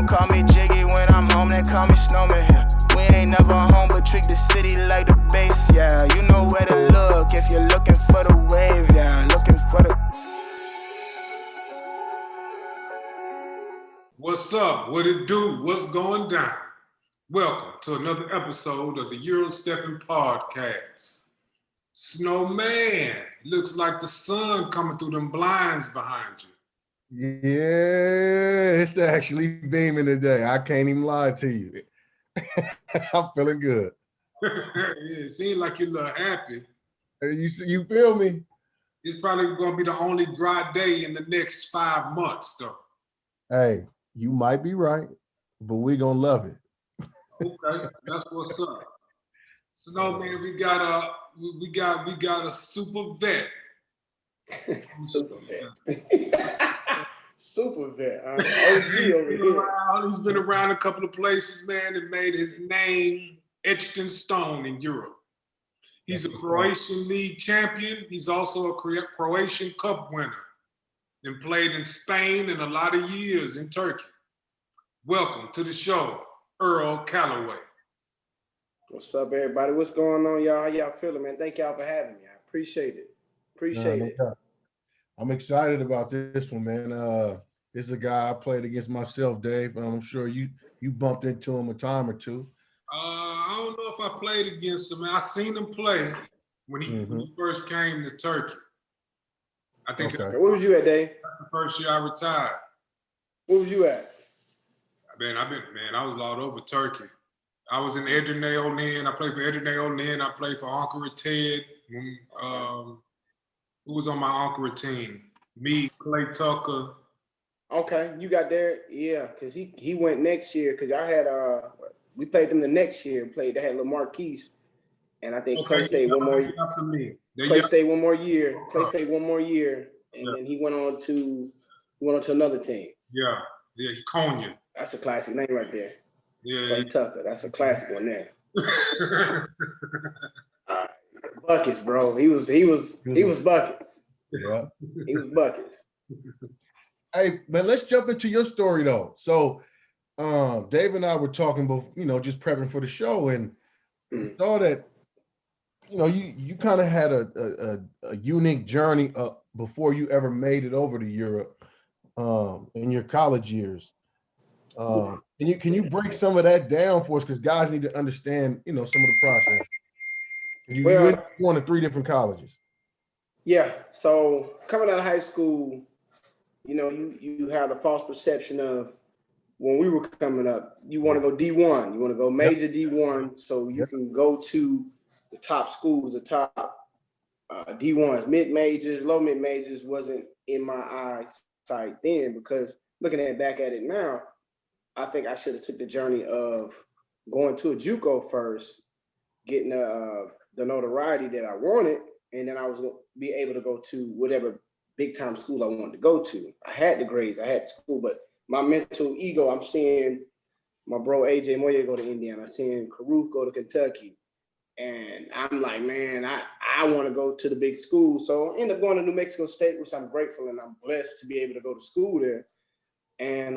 don't call me Jiggy when I'm home, they call me Snowman here. We ain't never home, but treat the city like the base, yeah. You know where to look if you're looking for the wave, yeah. Looking for the... What's up? What it do? What's going down? Welcome to another episode of the Eurosteppin podcast. Snowman, looks like the sun coming through them blinds behind you. Yeah, it's actually beaming today. I can't even lie to you. I'm feeling good. Yeah, it seems like you're a little happy. You feel me? It's probably going to be the only dry day in the next 5 months, though. Hey, you might be right, but we're gonna love it. Okay, that's what's up. Snowman, we got a super vet. Super vet. Super vet. OG over here. He's been around a couple of places, man, and made his name etched in stone in Europe. He's a Croatian League champion. He's also a Croatian Cup winner and played in Spain and a lot of years in Turkey. Welcome to the show, Earl Calloway. What's up, everybody? What's going on, y'all? How y'all feeling, man? Thank y'all for having me. I appreciate it. Appreciate it. I'm excited about this one, man. This is a guy I played against myself, Dave. I'm sure you bumped into him a time or two. I don't know if I played against him. I seen him play when he first came to Turkey. I think Where was you at, Dave? That's the first year I retired. Where was you at? I was all over Turkey. I was in Edirne O'Nen. I played for Edirne O'Nen. I played for Ankara Ted. Who was on my Ankara team? Me, Clay Tucker. Okay, you got there, yeah, because he went next year. Because I had we played them the next year. They had Lamar Keys, and I think Clay stayed one more year. Clay stayed one more year. And then he went on to another team. Yeah, Konya. That's a classic name right there. Yeah, Clay Tucker. That's a classic one there. Buckets, bro. He was buckets. Yeah, he was buckets. Hey, man, let's jump into your story though. So, Dave and I were talking, just prepping for the show, and saw that, you kind of had a unique journey before you ever made it over to Europe in your college years. Can you break some of that down for us? Because guys need to understand, some of the process. You went to 3 different colleges. Yeah. So coming out of high school, you have the false perception of when we were coming up, you want to go D1, you want to go major D1, so you can go to the top schools, the top D1s, mid-majors, low mid-majors wasn't in my eyesight then, because looking back at it now, I think I should have took the journey of going to a JUCO first, getting the notoriety that I wanted, and then I was going to be able to go to whatever big time school I wanted to go to. I had the grades, I had school, but my mental ego, I'm seeing my bro AJ Moye go to Indiana, I'm seeing Karuf go to Kentucky, and I'm like, man, I want to go to the big school. So I ended up going to New Mexico State, which I'm grateful and I'm blessed to be able to go to school there. And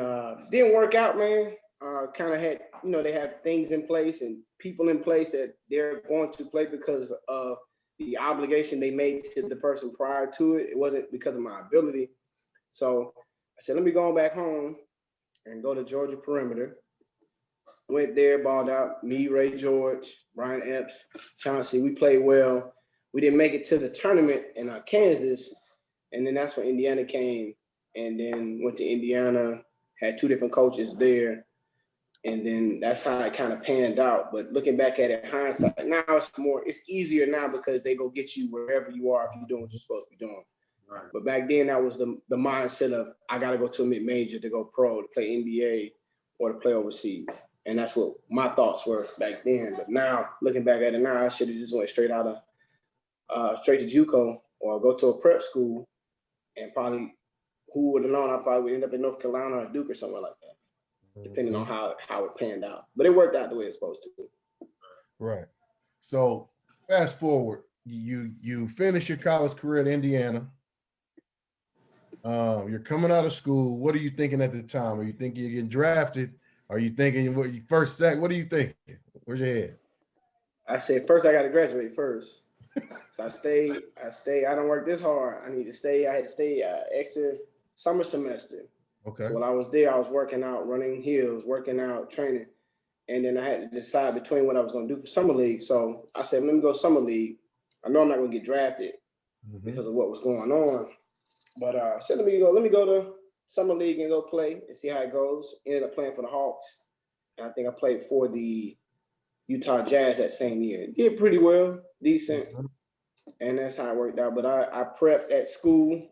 didn't work out, man. Kind of had, they have things in place and people in place that they're going to play because of the obligation they made to the person prior to it. It wasn't because of my ability. So I said, let me go back home and go to Georgia Perimeter. Went there, balled out. Me, Ray George, Brian Epps, Chauncey. We played well. We didn't make it to the tournament in Kansas. And then that's when Indiana came. And then went to Indiana, had 2 different coaches there. And then that's how it kind of panned out. But looking back at it, hindsight, now it's easier now because they go get you wherever you are if you're doing what you're supposed to be doing. Right. But back then, that was the mindset of, I got to go to a mid-major to go pro, to play NBA or to play overseas. And that's what my thoughts were back then. But now, looking back at it now, I should have just went straight to JUCO or go to a prep school, and probably, who would have known, I probably would end up in North Carolina or Duke or somewhere like that, depending on how it panned out. But it worked out the way it's supposed to. Right. So fast forward, you finish your college career at Indiana. You're coming out of school. What are you thinking at the time? Are you thinking you're getting drafted? Are you thinking what you first sack? What are you thinking? Where's your head? I said, first I got to graduate first. So I stayed. I don't work this hard. I need to stay. I had to stay extra summer semester. Okay. So while I was there, I was working out, running hills, working out, training. And then I had to decide between what I was going to do for summer league. So I said, let me go summer league. I know I'm not going to get drafted because of what was going on. But I said, let me go to summer league and go play and see how it goes. Ended up playing for the Hawks. And I think I played for the Utah Jazz that same year. Did pretty well, decent. And that's how it worked out. But I prepped at school.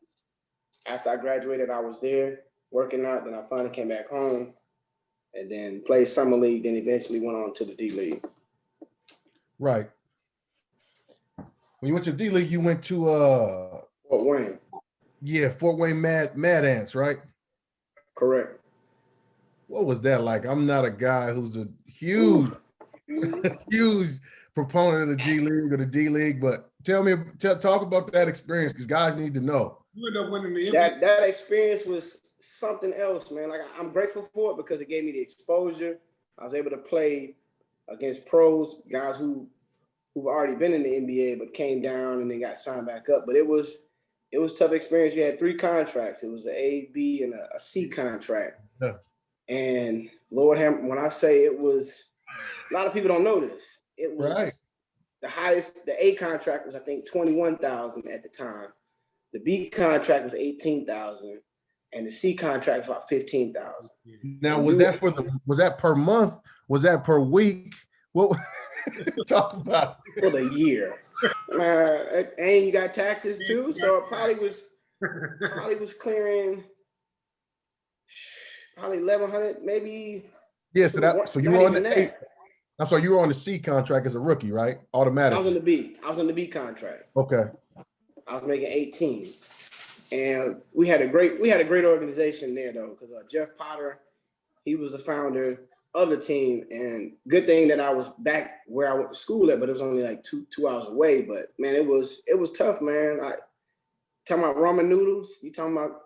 After I graduated, I was there working out. Then I finally came back home and then played summer league. Then eventually went on to the D League. Right. When you went to D League, you went to Fort Wayne. Yeah, Fort Wayne Mad Ants, right? Correct. What was that like? I'm not a guy who's a huge proponent of the G League or the D League, but talk about that experience because guys need to know. You ended up winning the MVP. That experience was something else, man. Like I'm grateful for it because it gave me the exposure. I was able to play against pros, guys who've already been in the NBA but came down and then got signed back up. But it was a tough experience. You had 3 contracts. It was an A, B, and a C contract. Yeah. And Lord, when I say it was, a lot of people don't know this. It was right. The highest. The A contract was I think $21,000 at the time. The B contract was $18,000, and the C contract was about $15,000. Now, was that per month? Was that per week? What? Talk about for the year. And you got taxes too, so it probably was clearing probably $1,100, maybe. Yeah, so you were on the A. I'm sorry, you were on the C contract as a rookie, right? Automatic. I was on the B. I was on the B contract. Okay. I was making 18, and we had a great organization there though, because Jeff Potter, he was the founder of the team, and good thing that I was back where I went to school at, but it was only like two hours away. But man, it was tough, man. Talking about ramen noodles, you talking about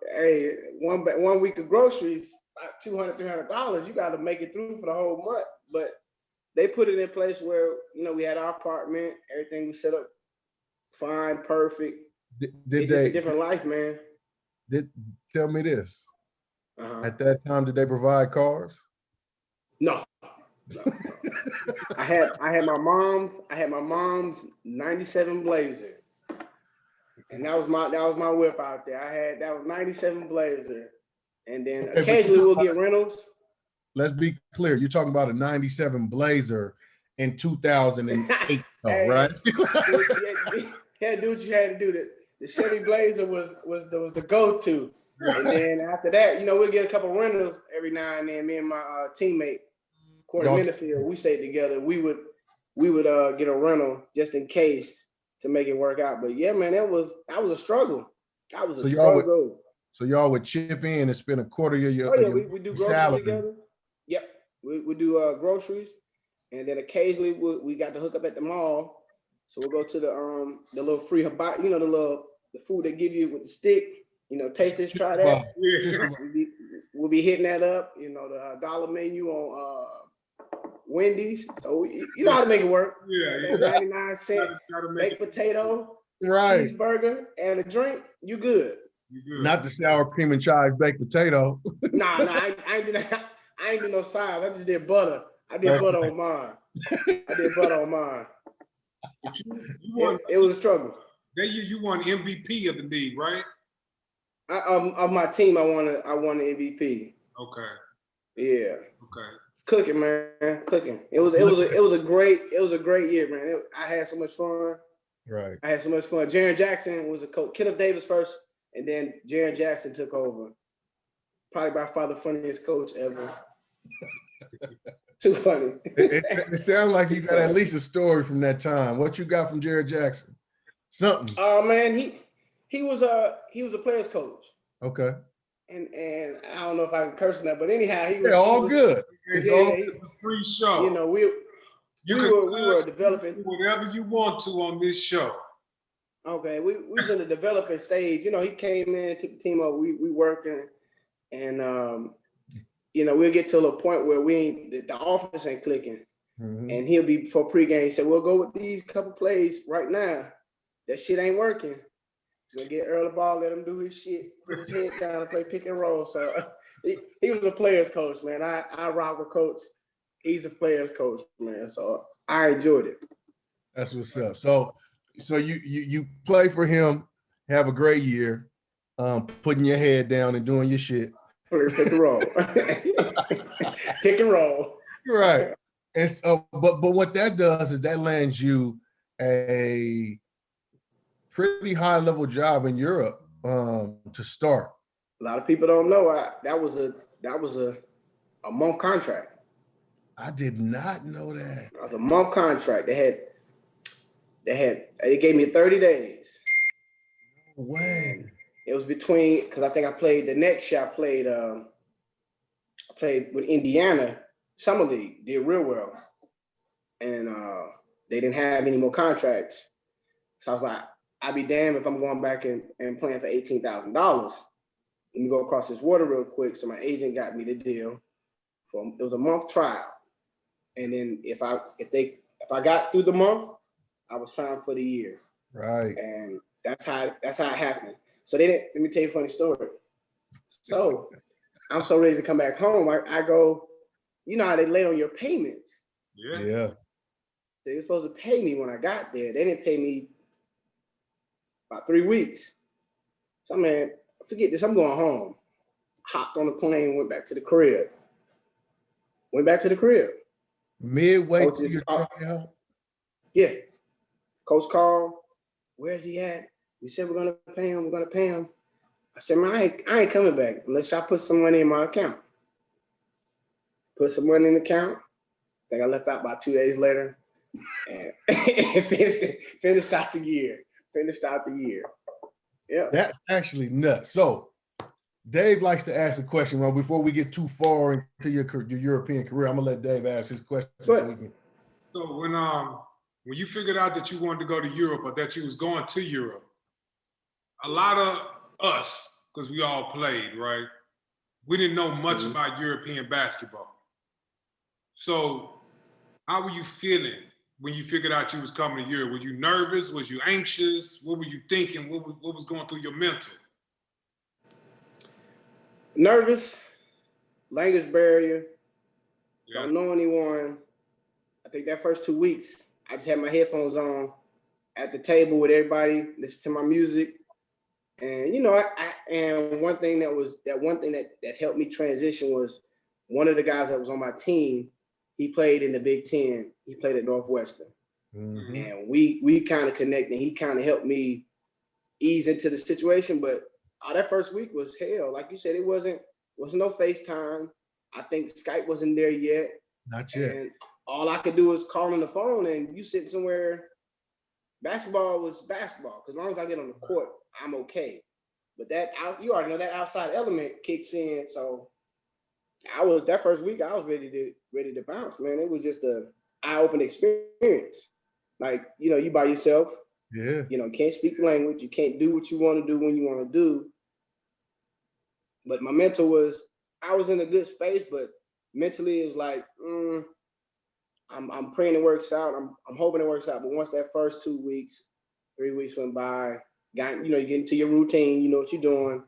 one week of groceries, like $200-$300. You got to make it through for the whole month. But they put it in place where we had our apartment, everything was set up fine, perfect. It's just a different life, man. Tell me this. At that time, did they provide cars? No. I had my mom's 97 Blazer. And that was my whip out there. That was 97 Blazer. And then occasionally we'll get rentals. Let's be clear. You're talking about a 97 Blazer in 2008, right? Yeah, do what you had to do. The Chevy Blazer was the go-to. And then after that, we'll get a couple rentals every now and then. Me and my teammate, Corey Minifield, we stayed together. We would get a rental just in case to make it work out. But yeah, man, that was a struggle. That was a struggle. So y'all would chip in and spend a quarter of your we do groceries salary together. Yep, we do groceries, and then occasionally we got to hook up at the mall. So we'll go to the little free hibachi, the food they give you with the stick. Taste this, try that. We'll be hitting that up. The dollar menu on Wendy's. So you know how to make it work. Yeah. 99-cent baked potato, right, cheeseburger, and a drink. You good. Not the sour cream and chives baked potato. Nah, I ain't do no sides. I just did butter. I did butter on mine. It was a struggle. That year you won MVP of the league, right? Of my team, I won the MVP. Okay. Yeah. Okay. Cooking, man, cooking. It was a great year, man. I had so much fun. Right. I had so much fun. Jaren Jackson was a coach. Kenneth Davis first, and then Jaren Jackson took over. Probably by far the funniest coach ever. Too funny. It sounds like you got at least a story from that time. What you got from Jaren Jackson? Something. Oh man, he was a player's coach. Okay. And I don't know if I can curse on that, but anyhow, he was all good. It's all a free show. We were developing whatever you want to on this show. Okay, we was in the developing stage. You know, he came in, took the team over. We working, and you know, we'll get to a point where the offense ain't clicking, and he'll be before pregame. He said, "We'll go with these couple plays right now. That shit ain't working. He's gonna get Earl the ball, let him do his shit, put his head down, and play pick and roll." So he was a player's coach, man. I rock with Coach. He's a player's coach, man. So I enjoyed it. That's what's up. So you play for him, have a great year, putting your head down and doing your shit. Pick and roll. Pick and roll. Right. And so, but what that does is that lands you a pretty high level job in Europe to start. A lot of people don't know that was a month contract. I did not know that. It was a month contract. They gave me 30 days. No way. It was between, because I think I played the next year. I played with Indiana Summer League, did real well, and they didn't have any more contracts. So I was like, I'd be damned if I'm going back and playing for $18,000. Let me go across this water real quick. So my agent got me the deal. It was a month trial, and then if I got through the month, I was signed for the year. Right. And that's how it happened. So let me tell you a funny story. So I'm so ready to come back home. I go, you know how they lay on your payments. Yeah. They were supposed to pay me when I got there. They didn't pay me about 3 weeks. So man, forget this. I'm going home. Hopped on the plane, went back to the crib. Midway through your tryout? Yeah. Coach called. Where's he at? We said we're gonna pay him. I said, man, I ain't coming back unless I put some money in my account. Put some money in the account. I think I left out about 2 days later and finished out the year. Yeah. That's actually nuts. So Dave likes to ask a question. Well, before we get too far into your European career, I'm gonna let Dave ask his question. So when you figured out that you wanted to go to Europe or that you was going to Europe, a lot of us, because we all played, right? We didn't know much about European basketball. So how were you feeling when you figured out you was coming to Europe? Were you nervous? Was you anxious? What were you thinking? What was going through your mental? Nervous, language barrier, don't know anyone. I think that first 2 weeks, I just had my headphones on at the table with everybody, listen to my music. And, you know, and one thing that helped me transition was one of the guys that was on my team, he played in the Big Ten. He played at Northwestern. Mm-hmm. And we kind of connected. He kind of helped me ease into the situation. But that first week was hell. Like you said, it wasn't no FaceTime. I think Skype wasn't there yet. Not yet. And all I could do was call on the phone, and you sit somewhere. Basketball was basketball. Because as long as I get on the court, I'm okay. But you already know that outside element kicks in. So that first week I was ready to bounce, man. It was just a eye-opening experience. Like, you know, you by yourself. Yeah. You know, you can't speak the language. You can't do what you want to do when you want to do. But my mental was, I was in a good space, but mentally it was like, I'm praying it works out. I'm hoping it works out. But once that first 2 weeks, 3 weeks went by, you get into your routine, you know what you're doing,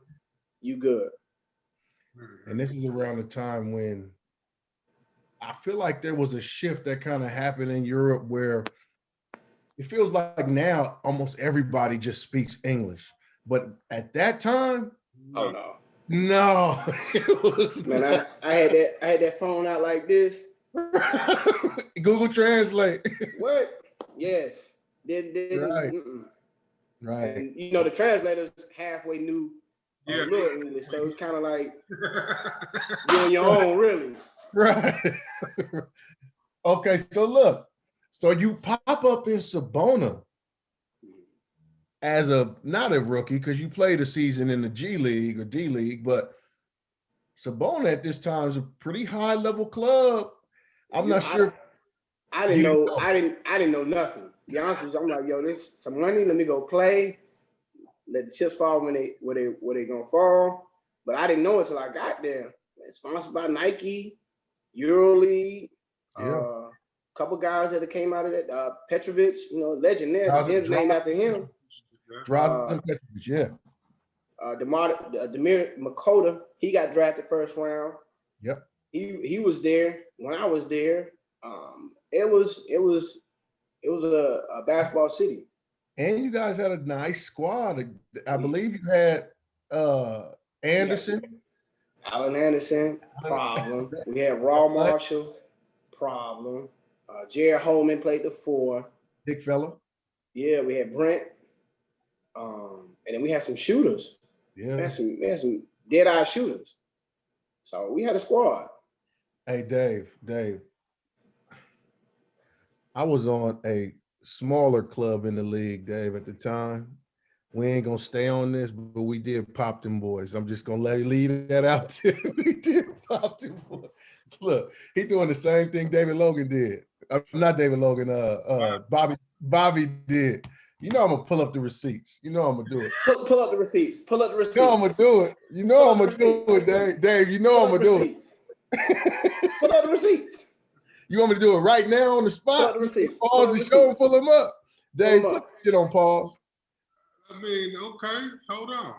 you good. And this is around the time when I feel like there was a shift that kind of happened in Europe where it feels like now almost everybody just speaks English. But at that time, oh no. No. Man, I had that phone out like this. Google Translate. What? Yes. Right. Right. And you know the translators halfway knew little English, so it was kind of like you on your own, really. Right. Okay, so look, so you pop up in Sabona as not a rookie because you played a season in the G League or D League, but Sabona at this time is a pretty high level club. I'm not sure. I didn't know nothing. be honest with you, I'm like, yo, this some money. Let me go play. Let the chips fall where they gonna fall. But I didn't know until I got there. It's sponsored by Nike, Euroleague, couple guys that came out of that. Petrovic, legend there. The gym's named after him. Drazen Petrovic, yeah. Demir Makota, he got drafted first round. Yep. He was there when I was there. It was a basketball city. And you guys had a nice squad. I believe you had Anderson. Allen Anderson, problem. We had Raw Marshall, problem. Jared Holman played the 4. Big fella. Yeah, we had Brent. And then we had some shooters. Yeah. We had some dead-eye shooters. So we had a squad. Hey, Dave. I was on a smaller club in the league, Dave, at the time. We ain't gonna stay on this, but we did pop them boys. I'm just gonna leave that out there. We did pop them boys. Look, he doing the same thing David Logan did. Not David Logan, Bobby did. I'm gonna pull up the receipts. I'm gonna do it. Pull up the receipts. Pull up the receipts. I'm gonna do it. I'm gonna do it, Dave. Dave, I'm gonna do it. Pull up the receipts. You want me to do it right now on the spot? Pause the show and pull them up. Dave, put shit on pause. I mean, okay, hold on.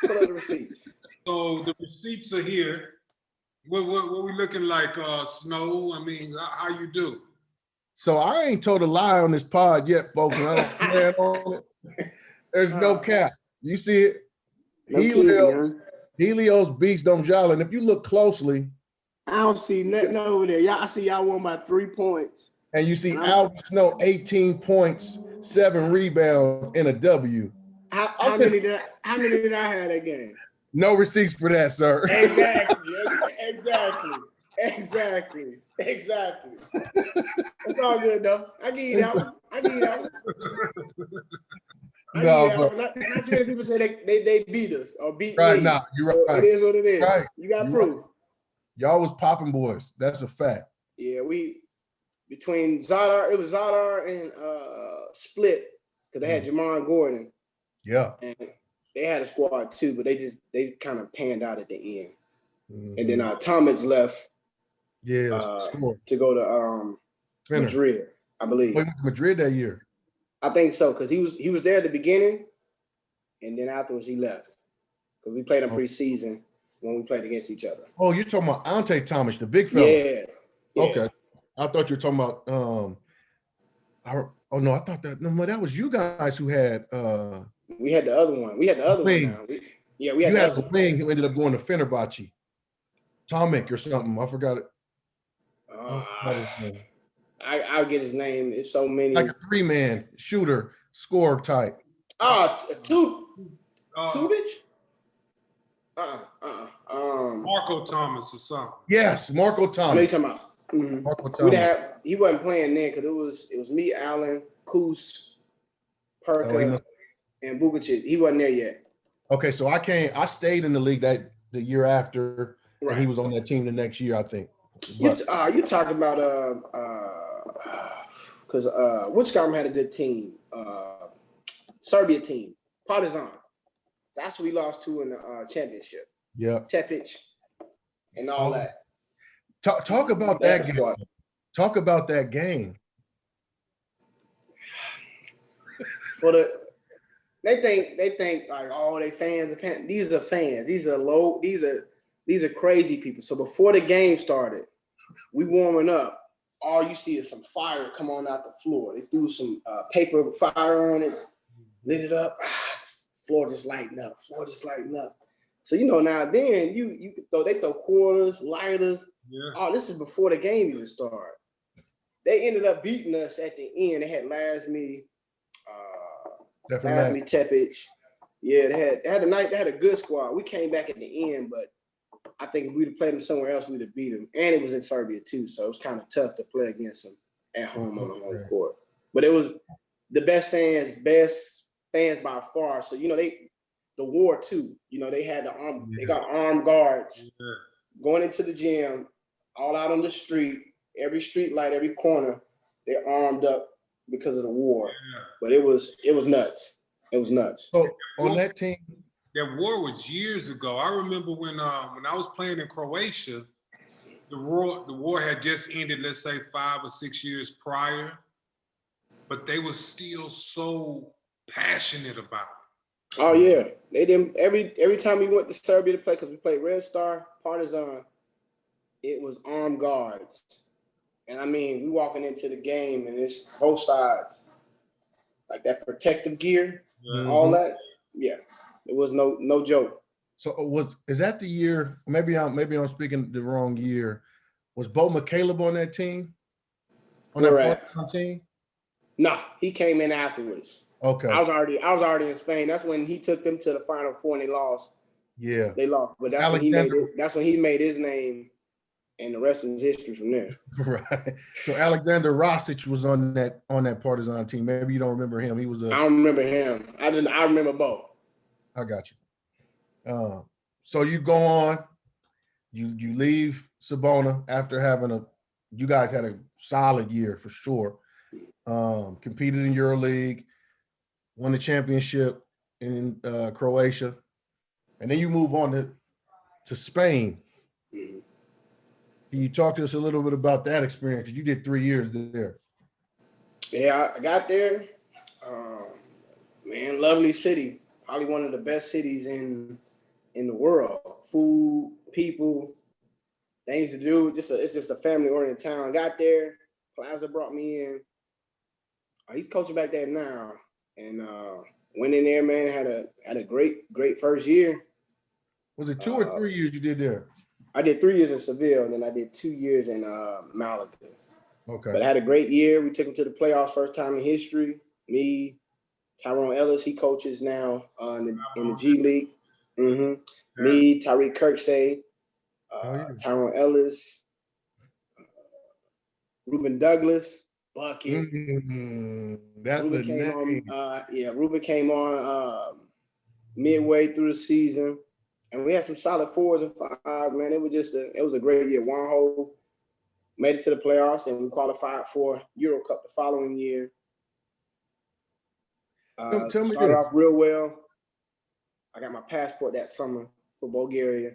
Pull up the receipts. So the receipts are here. What we looking like, Snow? I mean, how you do? So I ain't told a lie on this pod yet, folks. And I don't plan on it. There's no cap. You see it? No Helios beats Domjala. And if you look closely, I don't see nothing over there. I see y'all won by 3 points. And you see Alvin Snow, 18 points, 7 rebounds, and a W. How many did I have that game? No receipts for that, sir. Exactly. It's all good though. I give you that one. Not too many people say they beat us or beat me. Right now, you're so right. It is what it is. Right. You got proof. Right. Y'all was popping boys. That's a fact. Yeah, between Zadar, it was Zadar and Split, because they had Jamon Gordon. Yeah. And they had a squad too, but they kind of panned out at the end. And then Tomic left to go to Madrid, I believe. Went to Madrid that year. I think so, because he was there at the beginning, and then afterwards he left. Because we played in preseason when we played against each other. Oh, you're talking about Ante Tomic, the big fella. Yeah. Okay. I thought you were talking about I thought that was you guys who had we had the other one. We had the other one now. We had the wing who ended up going to Fenerbahce. Tomic or something. I forgot it. I'll get his name. It's so many. Like a 3-man shooter, score type. Tubic? Marco Thomas or something. Yes, Marco Thomas. I know you're talking about. Mm-hmm. Marco Thomas. He wasn't playing then because it was me, Allen, Koos, Perka, and Bukacic. He wasn't there yet. Okay, so I stayed in the league the year after, right. And he was on that team the next year, I think. You talking about because Wichcom had a good team, Serbia team, Partizan. That's what we lost to in the championship. Yeah, Tepic and all that. Talk about that game. Squad. Talk about that game. They think like, oh, they fans. These are fans. These are crazy people. So before the game started, we warming up. All you see is some fire come on out the floor. They threw some paper fire on it, lit it up. Floor just lighting up. So now then they throw quarters, lighters. Yeah. Oh, this is before the game even started. They ended up beating us at the end. They had Lasme, Tepic. Yeah, they had a good squad. We came back at the end, but I think if we'd have played them somewhere else, we'd have beat them. And it was in Serbia too, so it was kind of tough to play against them at home on the home court. But it was the best fans by far. So the war too. They had they got armed guards going into the gym, all out on the street, every street light, every corner. They're armed up because of the war. Yeah. But it was nuts. It was nuts. So on that team, that war was years ago. I remember when I was playing in Croatia, the war had just ended, let's say 5 or 6 years prior, but they were still so passionate about it. Oh yeah, they didn't. Every time we went to Serbia to play, because we played Red Star, Partizan, it was armed guards, and I mean, we walking into the game and it's both sides, like that protective gear, all that. Yeah, it was no joke. So is that the year? Maybe I'm speaking the wrong year. Was Bo McCaleb on that team? On that Partizan team? No, he came in afterwards. Okay. I was already in Spain. That's when he took them to the Final Four and they lost. Yeah. They lost, but that's when he made it. That's when he made his name, and the rest was history from there. Right. So Alexander Rosic was on that Partizan team. Maybe you don't remember him. He was I don't remember him. I remember Bo. I got you. So you go on, you leave Sabona after having you guys had a solid year for sure. Competed in Euroleague, won the championship in Croatia, and then you move on to Spain. Mm-hmm. Can you talk to us a little bit about that experience? Because you did 3 years there. Yeah, I got there. Man, lovely city. Probably one of the best cities in the world. Food, people, things to do. It's just a family-oriented town. Got there. Plaza brought me in. He's coaching back there now, and went in there, man. Had a great first year. Was it 2 or 3 years you did there? I did 3 years in Seville, and then I did 2 years in Malaga. Okay. But I had a great year. We took him to the playoffs, first time in history. Me, Tyrone Ellis, he coaches now in the G League. Mm-hmm. Yeah. Me, Tariq Kirksey, Tyrone Ellis, Ruben Douglas, Bucket. That's Ruben the name. Ruben came on midway through the season. And we had some solid 4s and 5s, man. It was a great year. One made it to the playoffs, and we qualified for Euro Cup the following year. Tell me started off real well. I got my passport that summer for Bulgaria.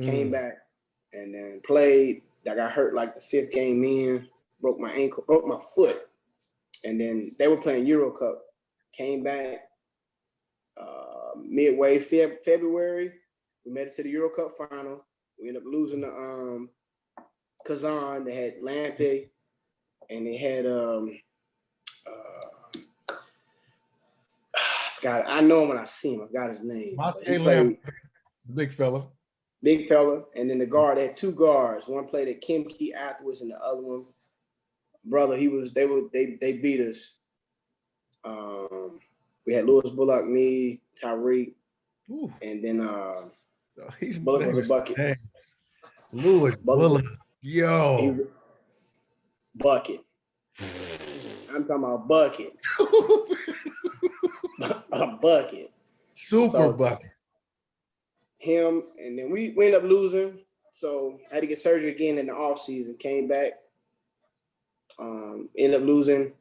Came back and then played. I got hurt like the 5th game in, broke my foot. And then they were playing Euro Cup. Came back midway February. We made it to the Euro Cup final. We ended up losing to Kazan. They had Lampe, and they had I know him when I see him. I forgot his name. Big fella. Big fella. And then the guard, they had 2 guards. One played at Kimki afterwards, and the other one, brother, they beat us. We had Lewis Bullock, me, Tyreek, and then Bullock was a bucket. Lewis Bullock. Yo. Bucket. I'm talking about bucket. A bucket. Super bucket. Him, and then we ended up losing. So I had to get surgery again in the off season. Came back. Ended up losing.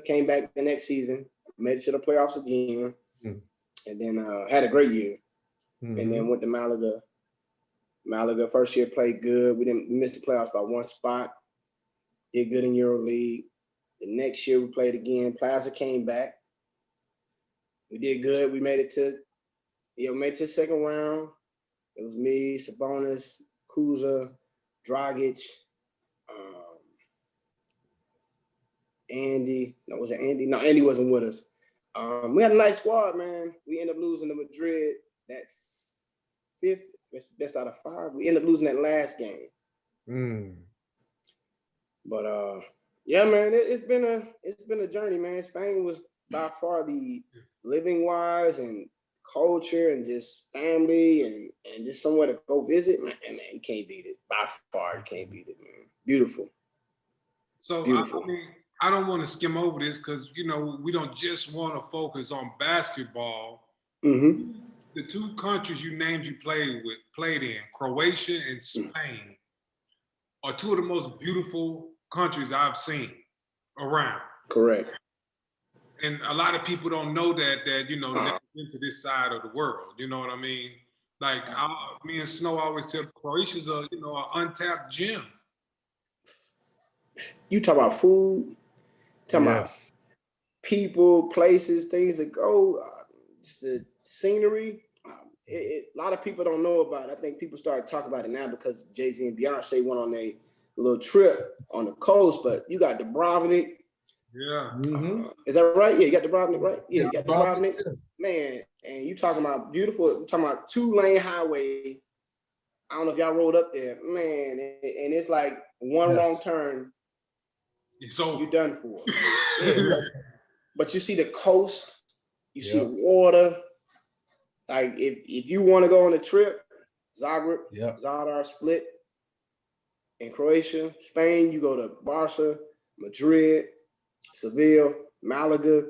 Came back the next season. Made it to the playoffs again. And then had a great year. And then went to Malaga. Malaga first year played good. We missed the playoffs by 1 spot. Did good in EuroLeague. The next year we played again. Plaza came back. We did good. We made it to the second round. It was me, Sabonis, Kuza, Dragic, Andy. No, was it Andy? No, Andy wasn't with us. We had a nice squad, man. We ended up losing to Madrid that 5th, best out of 5. We ended up losing that last game. But yeah, man, it's been a journey, man. Spain was by far the living wise and culture and just family and just somewhere to go visit, man, you can't beat it. By far, you can't beat it, man. Beautiful. So Beautiful. I mean, I don't want to skim over this because we don't just want to focus on basketball. The 2 countries you named you played in, Croatia and Spain, are 2 of the most beautiful countries I've seen around. Correct. And a lot of people don't know that never been to this side of the world. You know what I mean? Like me and Snow always tell Croatia's an untapped gem. You talk about food, about people, places, things that go, just the scenery. A lot of people don't know about it. I think people started talking about it now because Jay-Z and Beyonce went on a little trip on the coast, but you got Dubrovnik. Yeah. Is that right? Yeah, you got Dubrovnik, right? Yeah, you got Dubrovnik. Yeah. Man, and you talking about beautiful, you're talking about 2-lane highway. I don't know if y'all rode up there, man, and it's like one wrong turn. It's over. You're done for. But you see the coast, you see the water. Like if you want to go on a trip, Zagreb, Zadar, Split, in Croatia, Spain, you go to Barca, Madrid, Seville, Malaga.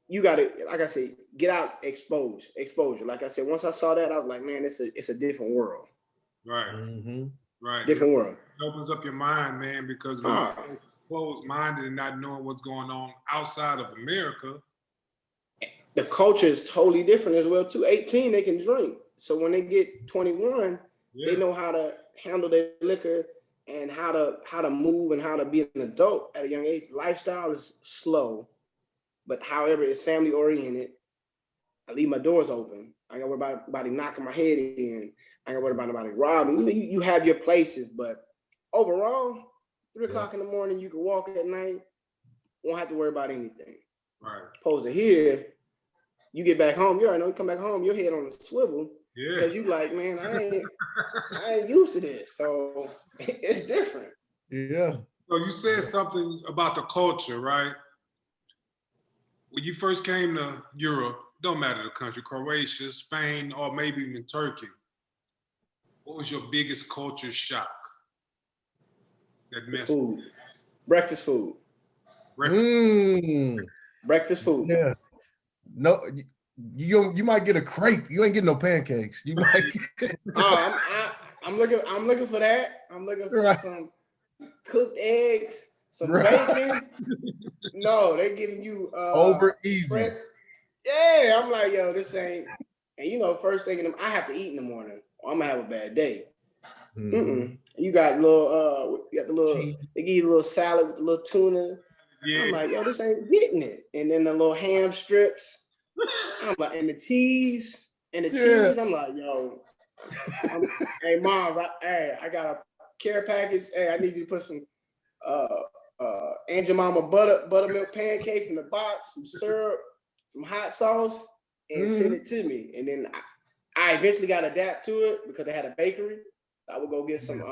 You got to, like I said, get out, exposure. Like I said, once I saw that, I was like, man, it's a different world. Right. Right. Different world. It opens up your mind, man, because when you're closed-minded and not knowing what's going on outside of America. The culture is totally different as well, too. 18, they can drink. So when they get 21, they know how to handle their liquor and how to move and how to be an adult at a young age. Lifestyle is slow, but however, it's family oriented. I leave my doors open. I ain't got to worry about anybody knocking my head in. I ain't got to worry about anybody robbing. You have your places, but overall, 3 o'clock in the morning, you can walk at night, won't have to worry about anything. Right. Opposed to here, you get back home, you already know, you come back home, your head on the swivel. Yeah. Because you like, man, I ain't used to this. So it's different. Yeah. So you said something about the culture, right? When you first came to Europe, don't matter the country, Croatia, Spain, or maybe even Turkey, what was your biggest culture shock? That messed food. Breakfast food. Breakfast food. Yeah. No, you might get a crepe. You ain't getting no pancakes. You might. I'm looking for that. I'm looking for some cooked eggs, some bacon. No, they're giving you over easy. Bread. Yeah, I'm like, yo, this ain't. And first thing I have to eat in the morning, or I'm gonna have a bad day. You got they give you a little salad with a little tuna. Yeah. I'm like, yo, this ain't getting it. And then the little ham strips. I'm like, and the cheese. I'm like, yo, hey mom, I got a care package. Hey, I need you to put some Aunt Jemima buttermilk pancakes in the box, some syrup, some hot sauce, and send it to me. And then I eventually got to adapt to it because they had a bakery. I would go get some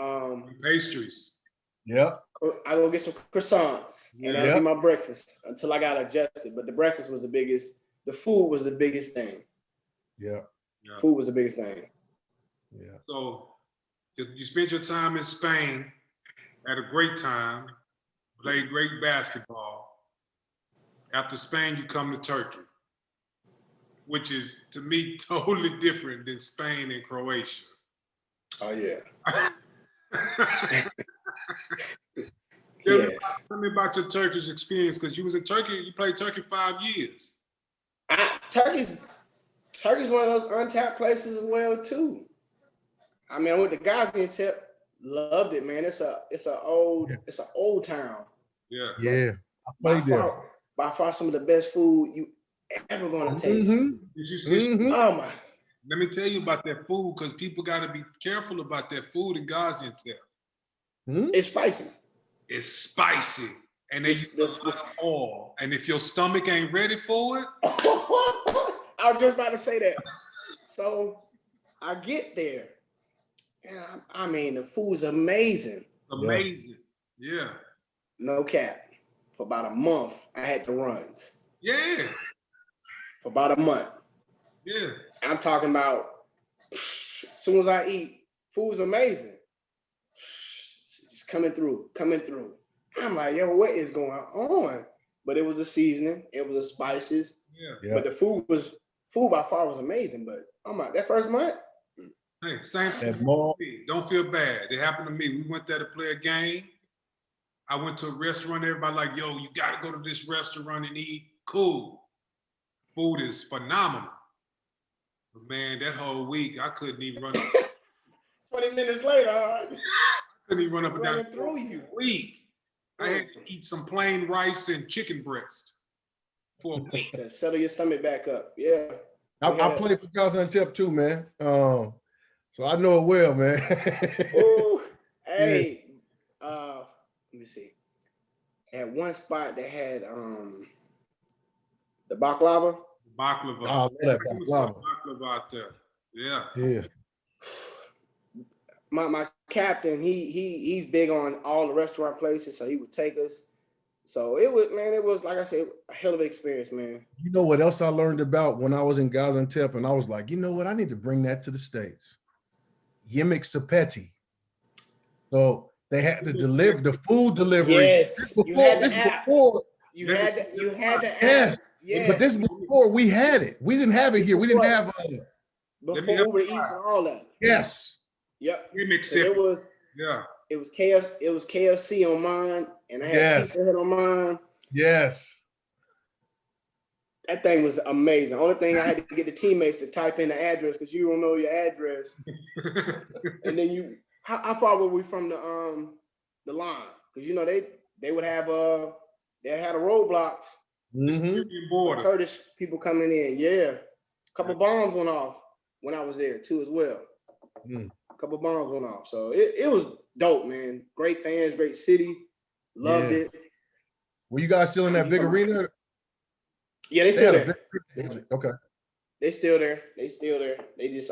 pastries. Yeah. I go get some croissants, and that'd be my breakfast until I got adjusted. But the breakfast was the biggest. The food was the biggest thing. Yeah. Food was the biggest thing. Yeah. So you spent your time in Spain, had a great time, played great basketball. After Spain, you come to Turkey, which is, to me, totally different than Spain and Croatia. Oh, yeah. Tell me about your Turkish experience, because you was in Turkey, you played Turkey 5 years. Turkey's one of those untapped places as well, too. I mean, I went to Gaziantep, loved it, man. It's an old town. Yeah. Yeah. I played there. By far some of the best food you ever gonna taste. Oh my. Let me tell you about that food, because people got to be careful about that food in Gaziantep. It's spicy. It's spicy. And they oil. And if your stomach ain't ready for it. I was just about to say that. So I get there. And I mean, the food's amazing. Amazing. Yeah. No cap. For about a month, I had the runs. Yeah. For about a month. Yeah. I'm talking about, as soon as I eat, food's amazing. It's coming through. I'm like, yo, what is going on? But it was the seasoning, it was the spices. Yeah. But the food by far was amazing. But I'm like, that first month. Hey, same thing. Don't feel bad. It happened to me. We went there to play a game. I went to a restaurant, everybody like, yo, you gotta go to this restaurant and eat. Cool. Food is phenomenal. But man, that whole week, I couldn't even run up. 20 minutes later, I couldn't even run up and down running through you. Week. I had to eat some plain rice and chicken breast for a week. To settle your stomach back up. Yeah. I played for Gaziantep too, man. So I know it well, man. Ooh, hey, let me see. At one spot they had the baklava. Baklava. Oh, man, Baklava out there. Yeah. Yeah. My captain, he's big on all the restaurant places, so he would take us. So it was like I said, a hell of an experience, man. You know what else I learned about when I was in Gaziantep, and I was like, you know what, I need to bring that to the States. Yemek sepeti. So they had to deliver the food delivery. Yes, you had the app. You had the app. Yes. Yeah. But this was before we had it. We didn't have it here. We didn't have before Uber Eats and all that. Yes. Yep. It was KFC on mine, and I had Pizza Hut on mine. Yes. That thing was amazing. Only thing I had to get the teammates to type in the address because you don't know your address. And then how far were we from the line? Because you know they would have they had a roadblocks. Mm-hmm. Kurdish people coming in. Yeah. A couple bombs went off when I was there too as well. A couple bombs went off. So it was dope, man. Great fans, great city. Loved it. Were you guys still in that big arena? Yeah, they still there. Okay. They still there. They just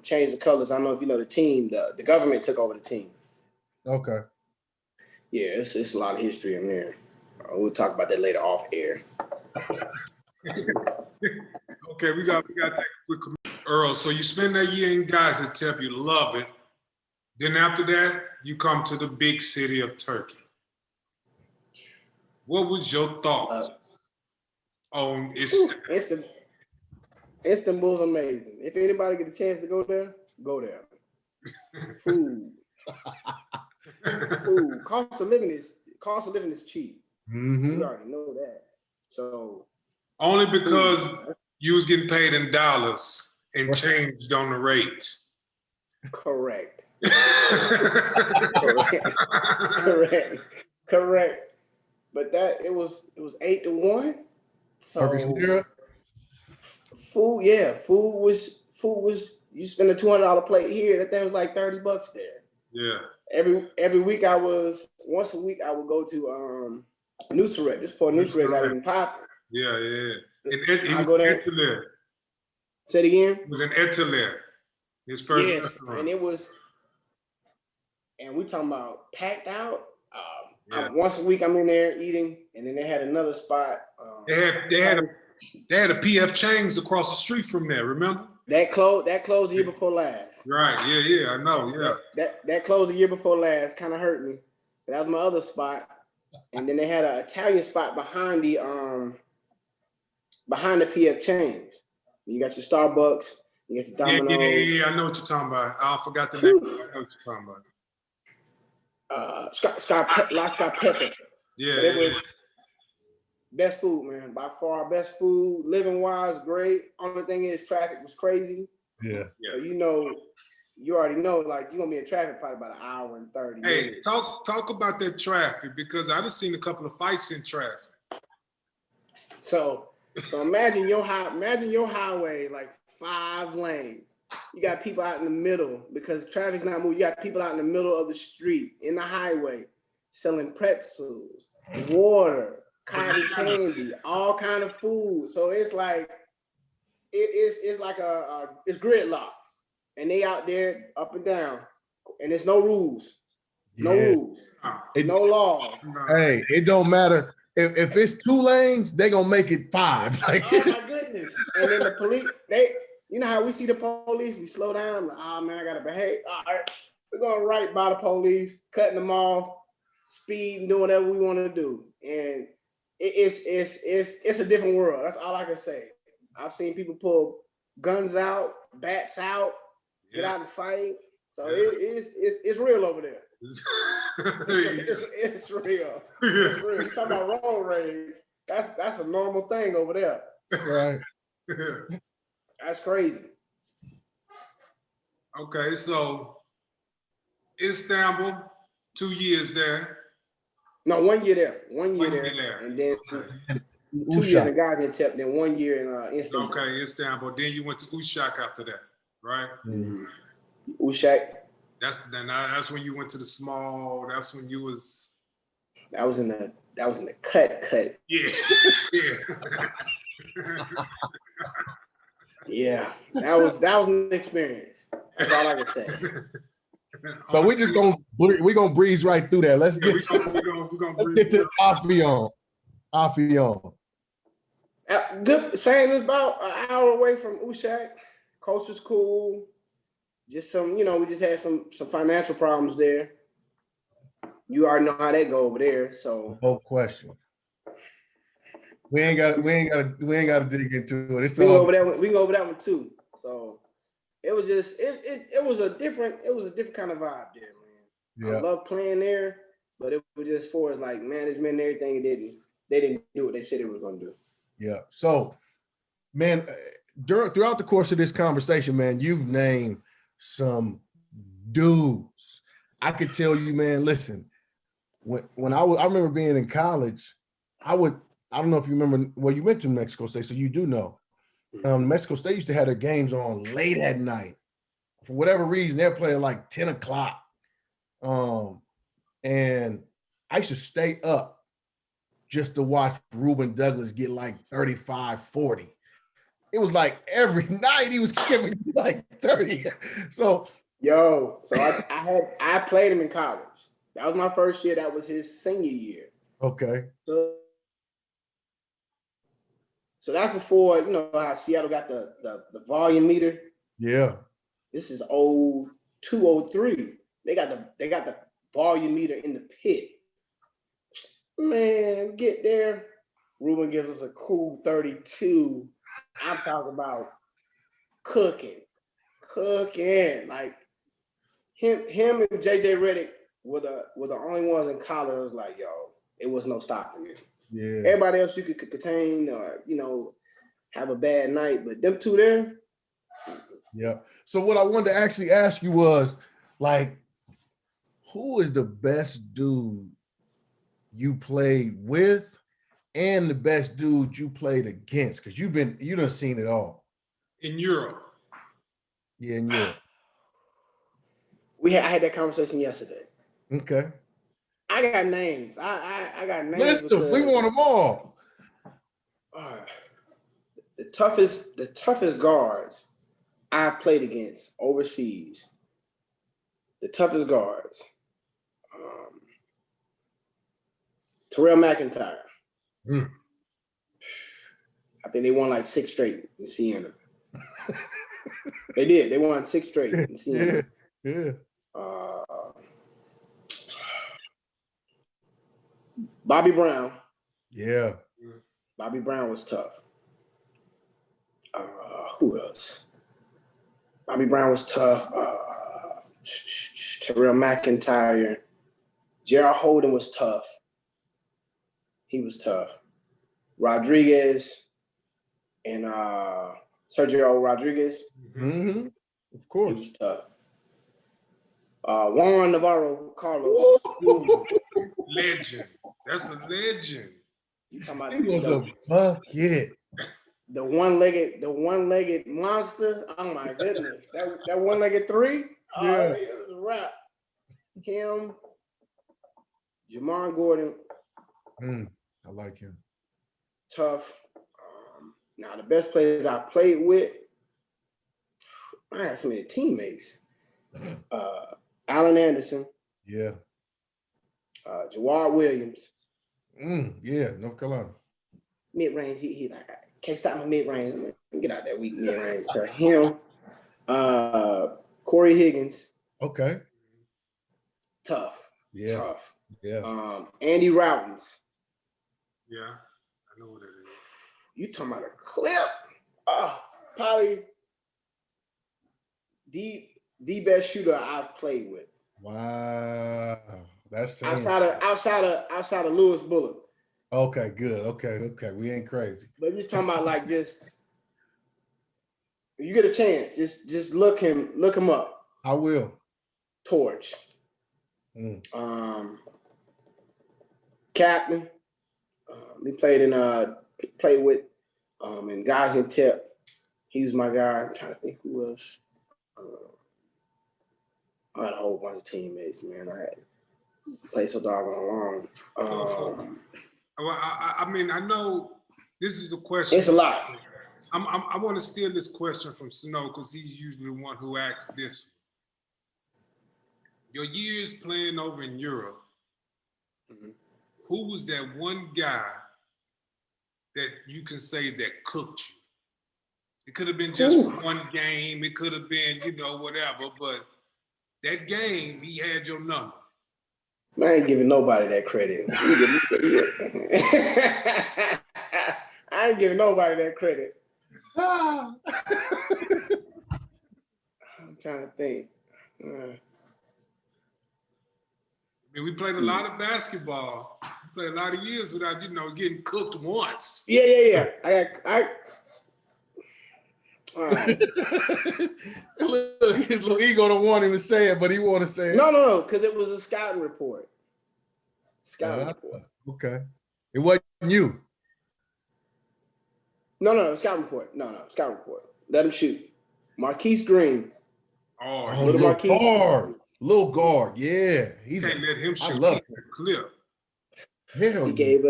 changed the colors. I don't know if you know the team. The government took over the team. Okay. Yeah, it's a lot of history in there. We'll talk about that later off air. Okay, we got to take a quick commercial. Earl, so you spend that year in Gaziantep, you love it. Then after that, you come to the big city of Turkey. What was your thoughts on Istanbul? Istanbul's amazing. If anybody get a chance to go there, go there. Food. Cost of living is cheap. Mm-hmm. We already know that. So only because you was getting paid in dollars and changed on the rate. Correct. But it was 8-1. So food was you spend a $200 plate here. That thing was like $30 there. Yeah. Every week once a week I would go to Nusret. This before Nusret got even popular. Yeah. I go there. Say it again. It was in Etiler. His first restaurant. And it was, and we talking about packed out. Once a week I'm in there eating, and then they had another spot. They had a PF Chang's across the street from there. Remember? That closed the year before last. Right. Yeah. I know. Yeah. That closed the year before last. Kind of hurt me. That was my other spot. And then they had an Italian spot behind the PF Chang's. You got your Starbucks. You got your Domino's. Yeah. I know what you're talking about. I forgot the name. I know what you're talking about. La Scarpetta. Yeah. But it was best food, man. By far, best food. Living wise, great. Only thing is, traffic was crazy. Yeah. So you already know, like you're gonna be in traffic probably about an hour and 30 minutes. Hey, talk about that traffic because I just seen a couple of fights in traffic. So imagine your highway like 5 lanes. You got people out in the middle because traffic's not moving. You got people out in the middle of the street in the highway selling pretzels, water, cotton candy, all kind of food. So it's like it's like it's gridlock, and they out there up and down, and there's no rules, no laws. Hey, it don't matter. If it's 2 lanes, they gonna make it 5. Like, oh my goodness! And then the police, you know how we see the police, we slow down. Like, oh man, I gotta behave. All right, we're going right by the police, cutting them off, speeding, doing whatever we want to do, and it's a different world. That's all I can say. I've seen people pull guns out, bats out, get out and fight. So it's real over there. It's real. It's real. You talking about road rage? That's a normal thing over there. Right. That's crazy. Okay, so Istanbul, 2 years there. No, 1 year there. 1 year there. And then 2 years in Gaziantep, then 1 year in Istanbul. Okay, Istanbul. Then you went to Uşak after that, right? Mm-hmm. Uşak. That's when you went to the small. That's when you was. That was in the cut. Yeah. Yeah, that was an experience. That's all I can say. So we gonna breeze right through that. Let's get to Afyon. Good. Same as about an hour away from Uşak. Coach was cool. Just some, we just had some financial problems there. You already know how that go over there. So no question. We ain't got to dig into it. It's we can go over that one too. So it was just it was a different kind of vibe there, man. Yeah. I love playing there, but it was just for like management and everything. They didn't do what they said they were going to do. Yeah. So, man, throughout the course of this conversation, man, you've named some dudes. I could tell you, man. Listen, when I remember being in college, I don't know if you remember. Well, you mentioned Mexico State, so you do know. Mexico State used to have their games on late at night. For whatever reason, they're playing like 10 o'clock. And I used to stay up just to watch Ruben Douglas get like 35, 40. It was like every night he was giving like 30. So I played him in college. That was my first year. That was his senior year. Okay. So that's before, how Seattle got the volume meter. Yeah. This is 02, 03. They got the volume meter in the pit. Man, get there. Ruben gives us a cool 32. I'm talking about cooking. Like him and JJ Redick were the only ones in college. It was like, yo, it was no stopping it. Yeah. Everybody else you could contain or, have a bad night, but them two there. Yeah. So what I wanted to actually ask you was, like, who is the best dude you played with and the best dude you played against? Because you done seen it all. In Europe. Yeah, in Europe. I had that conversation yesterday. Okay. I got names. I got names. List them. We want them all. The toughest guards I played against overseas. The toughest guards. Terrell McIntyre. I think they won like 6 straight in Siena. They did. They won 6 straight in Siena. Yeah. Bobby Brown. Yeah. Bobby Brown was tough. Who else? Bobby Brown was tough. Terrell McIntyre. Gerald Holden was tough. He was tough. Rodriguez and Sergio Rodriguez. Mm-hmm. Of course. He was tough. Juan Navarro Carlos. Legend. That's a legend. You talking about he was a bucket. The one-legged monster. Oh my goodness. That one-legged 3? Oh, yeah. It was a wrap. Him, Jamar Gordon. I like him. Tough. Now the best players I played with, I had so many teammates. Allen Anderson. Yeah. Jawad Williams. Yeah, North Carolina. Mid-range, he like, I can't stop my mid-range. Man. Get out that weak mid-range. To him. Corey Higgins. Okay. Tough. Yeah. Tough. Yeah. Andy Routens. Yeah, I know what it is. You talking about a clip? Probably the best shooter I've played with. Wow. That's saying outside of Lewis Bullock. okay, good. Okay. We ain't crazy. But you're talking about like just you get a chance, just look him up. I will. Torch. Captain. We played with in Gaziantep. He was my guy. I'm trying to think who else. I had a whole bunch of teammates, man. I had played so doggone long. I mean, I know this is a question. It's a lot. I want to steal this question from Snow because he's usually the one who asks this. Your years playing over in Europe, who was that one guy that you can say that cooked you? It could have been just one game. It could have been, whatever. But that game, he had your number. I ain't giving nobody that credit. I ain't giving nobody that credit. I'm trying to think. I mean, we played a lot of basketball. We played a lot of years without, getting cooked once. Yeah. All right. His little ego don't want him to say it, but he want to say it. No, because it was a scouting report. Report. Okay. It wasn't you. No, scouting report. No, scouting report. Let him shoot. Marquise Green. Oh, little guard. Yeah. You can't let him shoot. I love the clip. Hell, he gave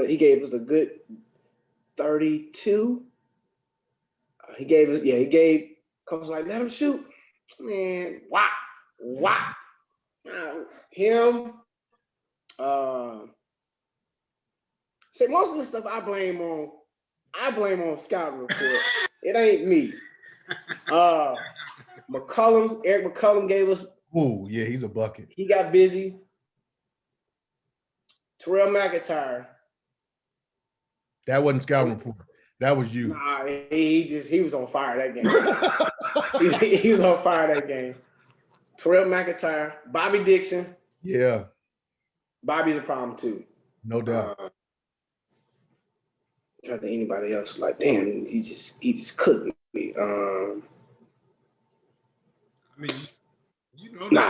us a good 32. He gave coach like, let him shoot. Man, wow. Him. Say most of the stuff I blame on scouting report. It ain't me. Eric McCullum gave us. Oh, yeah, he's a bucket. He got busy. Terrell McIntyre. That wasn't scouting report. That was you. Nah, he was on fire that game. he was on fire that game. Terrell McIntyre, Bobby Dixon. Yeah. Bobby's a problem too. No doubt. Trying to think anybody else like, damn, he just cooked me. I mean,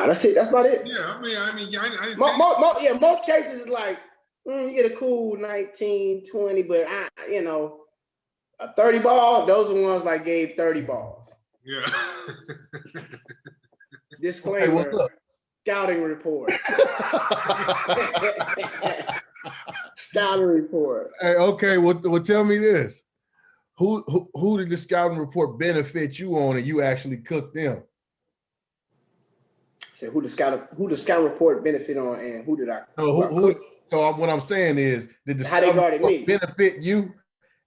that's it. That's about it. Yeah, I didn't most cases it's like you get a cool 19, 20, but a 30 ball, those are the ones like gave 30 balls. Yeah. Disclaimer, scouting report. Scouting report. Hey, okay, well, tell me this. Who did the scouting report benefit you on and you actually cooked them? So who the scouting report benefit on and who did I So what I'm saying is, did the scouting report benefit you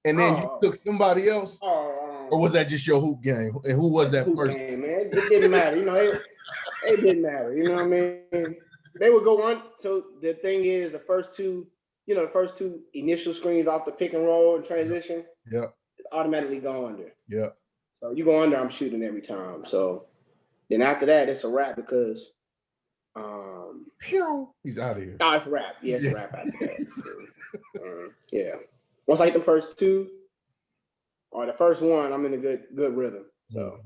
and then you took somebody else? Or was that just your hoop game? And who was that person? Game, man. It didn't matter. It didn't matter. You know what I mean? They would go on. So the thing is, the first two initial screens off the pick and roll and transition, automatically go under. Yeah. So you go under, I'm shooting every time. So then after that, it's a wrap because he's out of here. Oh, it's a wrap. Yeah, it's a wrap after that. Yeah. Once I hit the first two, or the first one, I'm in a good rhythm. So,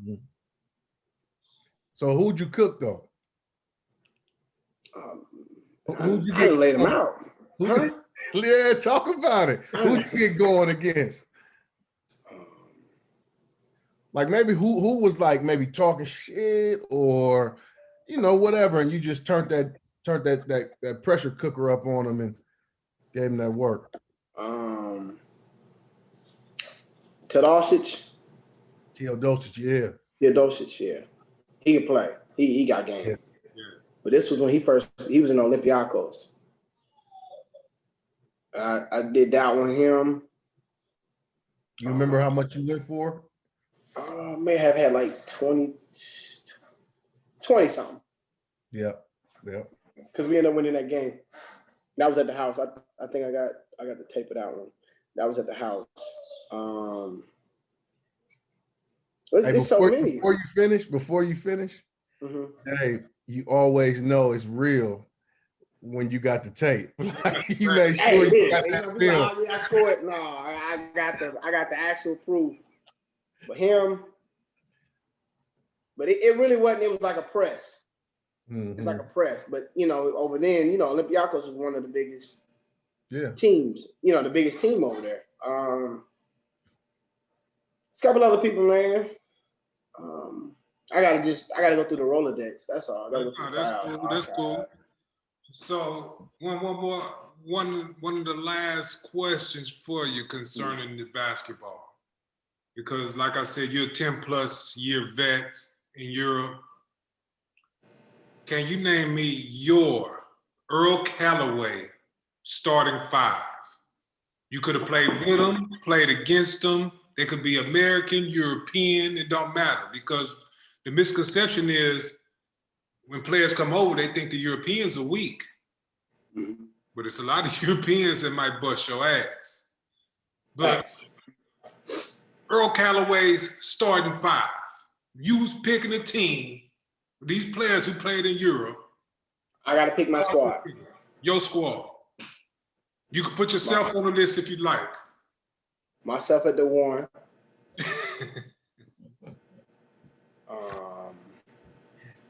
so who'd you cook though? Who'd you get? I laid them out. Huh? Yeah, talk about it. Who'd you get going against? Like maybe who was like maybe talking shit or whatever, and you just turned that pressure cooker up on him and gave him that work. Teodosic. Yeah. Teodosic, yeah. He could play. He got game. Yeah. But this was when he was in Olympiacos. I did that one with him. You remember how much you went for? I may have had like 20 something. Yeah. Because we ended up winning that game. That was at the house. I think I got the tape of that one. That was at the house. It's so many. Before you finish, hey, you always know it's real when you got the tape. Like, you make Hey, sure it you is. got You that know, film. like, oh, yeah, I scored. No, I got the actual proof. But him, but it really wasn't. It was like a press. It's like a press. But you know, over then, you know, Olympiacos was one of the biggest teams. You know, the biggest team over there. It's a couple other people, man. I gotta go through the Rolodex. That's all. I gotta go through That's cool. That's cool. So one of the last questions for you concerning the basketball, because like I said, you're a 10+ year vet in Europe. Can you name me your Earl Calloway starting five? You could have played with them, played against them. They could be American, European, it don't matter, because the misconception is when players come over, they think the Europeans are weak. Mm-hmm. But it's a lot of Europeans that might bust your ass. But Earl Calloway's starting five. You was picking a team with these players who played in Europe. I got to pick my squad. Your squad. You can put yourself on the list if you like. Myself at the one.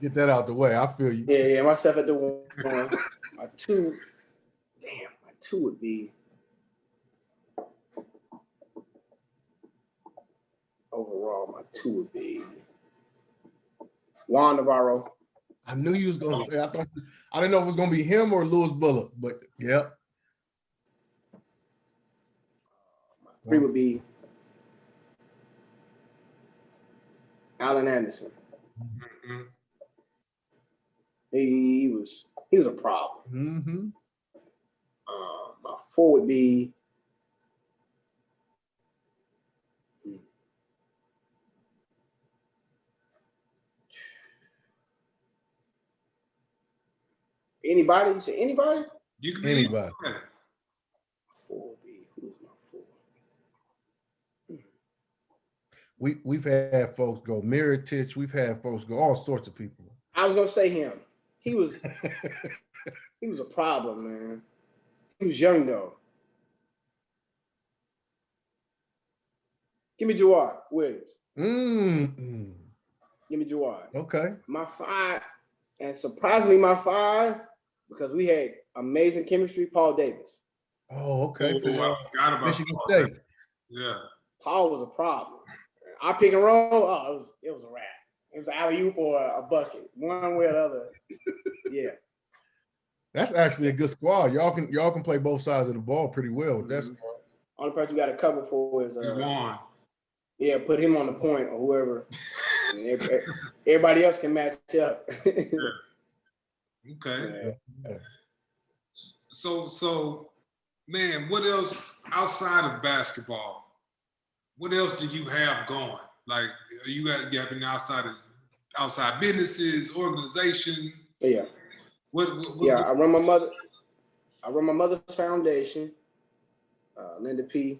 Get that out the way. I feel you. Yeah, myself at the one. My two would be overall. My two would be Juan Navarro. I knew you was gonna say. I didn't know if it was gonna be him or Lewis Bullock, but yeah. My three would be Allen Anderson. Mm-hmm. He was a problem. Mm-hmm. My four would be anybody. You say anybody? You can be Anybody. Four would be, who's my four? We've had folks go Miritich. We've had folks go all sorts of people. I was gonna say him. He was a problem, man. He was young though. Give me Jawad Williams. Mm-hmm. Give me Jawad. Okay. My five, and surprisingly my five, because we had amazing chemistry, Paul Davis. Oh, okay. I forgot about Michigan Paul. State. Yeah. Paul was a problem. Our pick and roll, it was a wrap. It was an alley-oop or a bucket, one way or the other. Yeah. That's actually a good squad. Y'all can play both sides of the ball pretty well with that squad. Only person we got to cover for is Juan. Yeah, put him on the point or whoever. And everybody else can match up. Okay. Yeah. So, man, what else outside of basketball? What else do you have going? Like, you having outside businesses, organization? Yeah. What I run my mother's foundation, Linda P.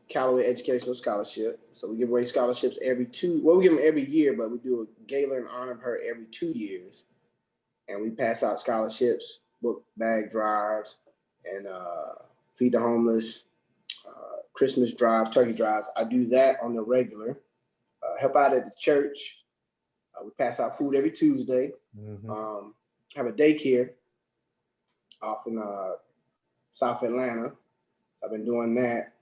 Calloway Educational Scholarship. So we give away scholarships we give them every year, but we do a gala in honor of her every 2 years. And we pass out scholarships, book bag drives, and feed the homeless, Christmas drives, turkey drives. I do that on the regular. Help out at the church. We pass out food every Tuesday. Mm-hmm. Have a daycare off in South Atlanta. I've been doing that.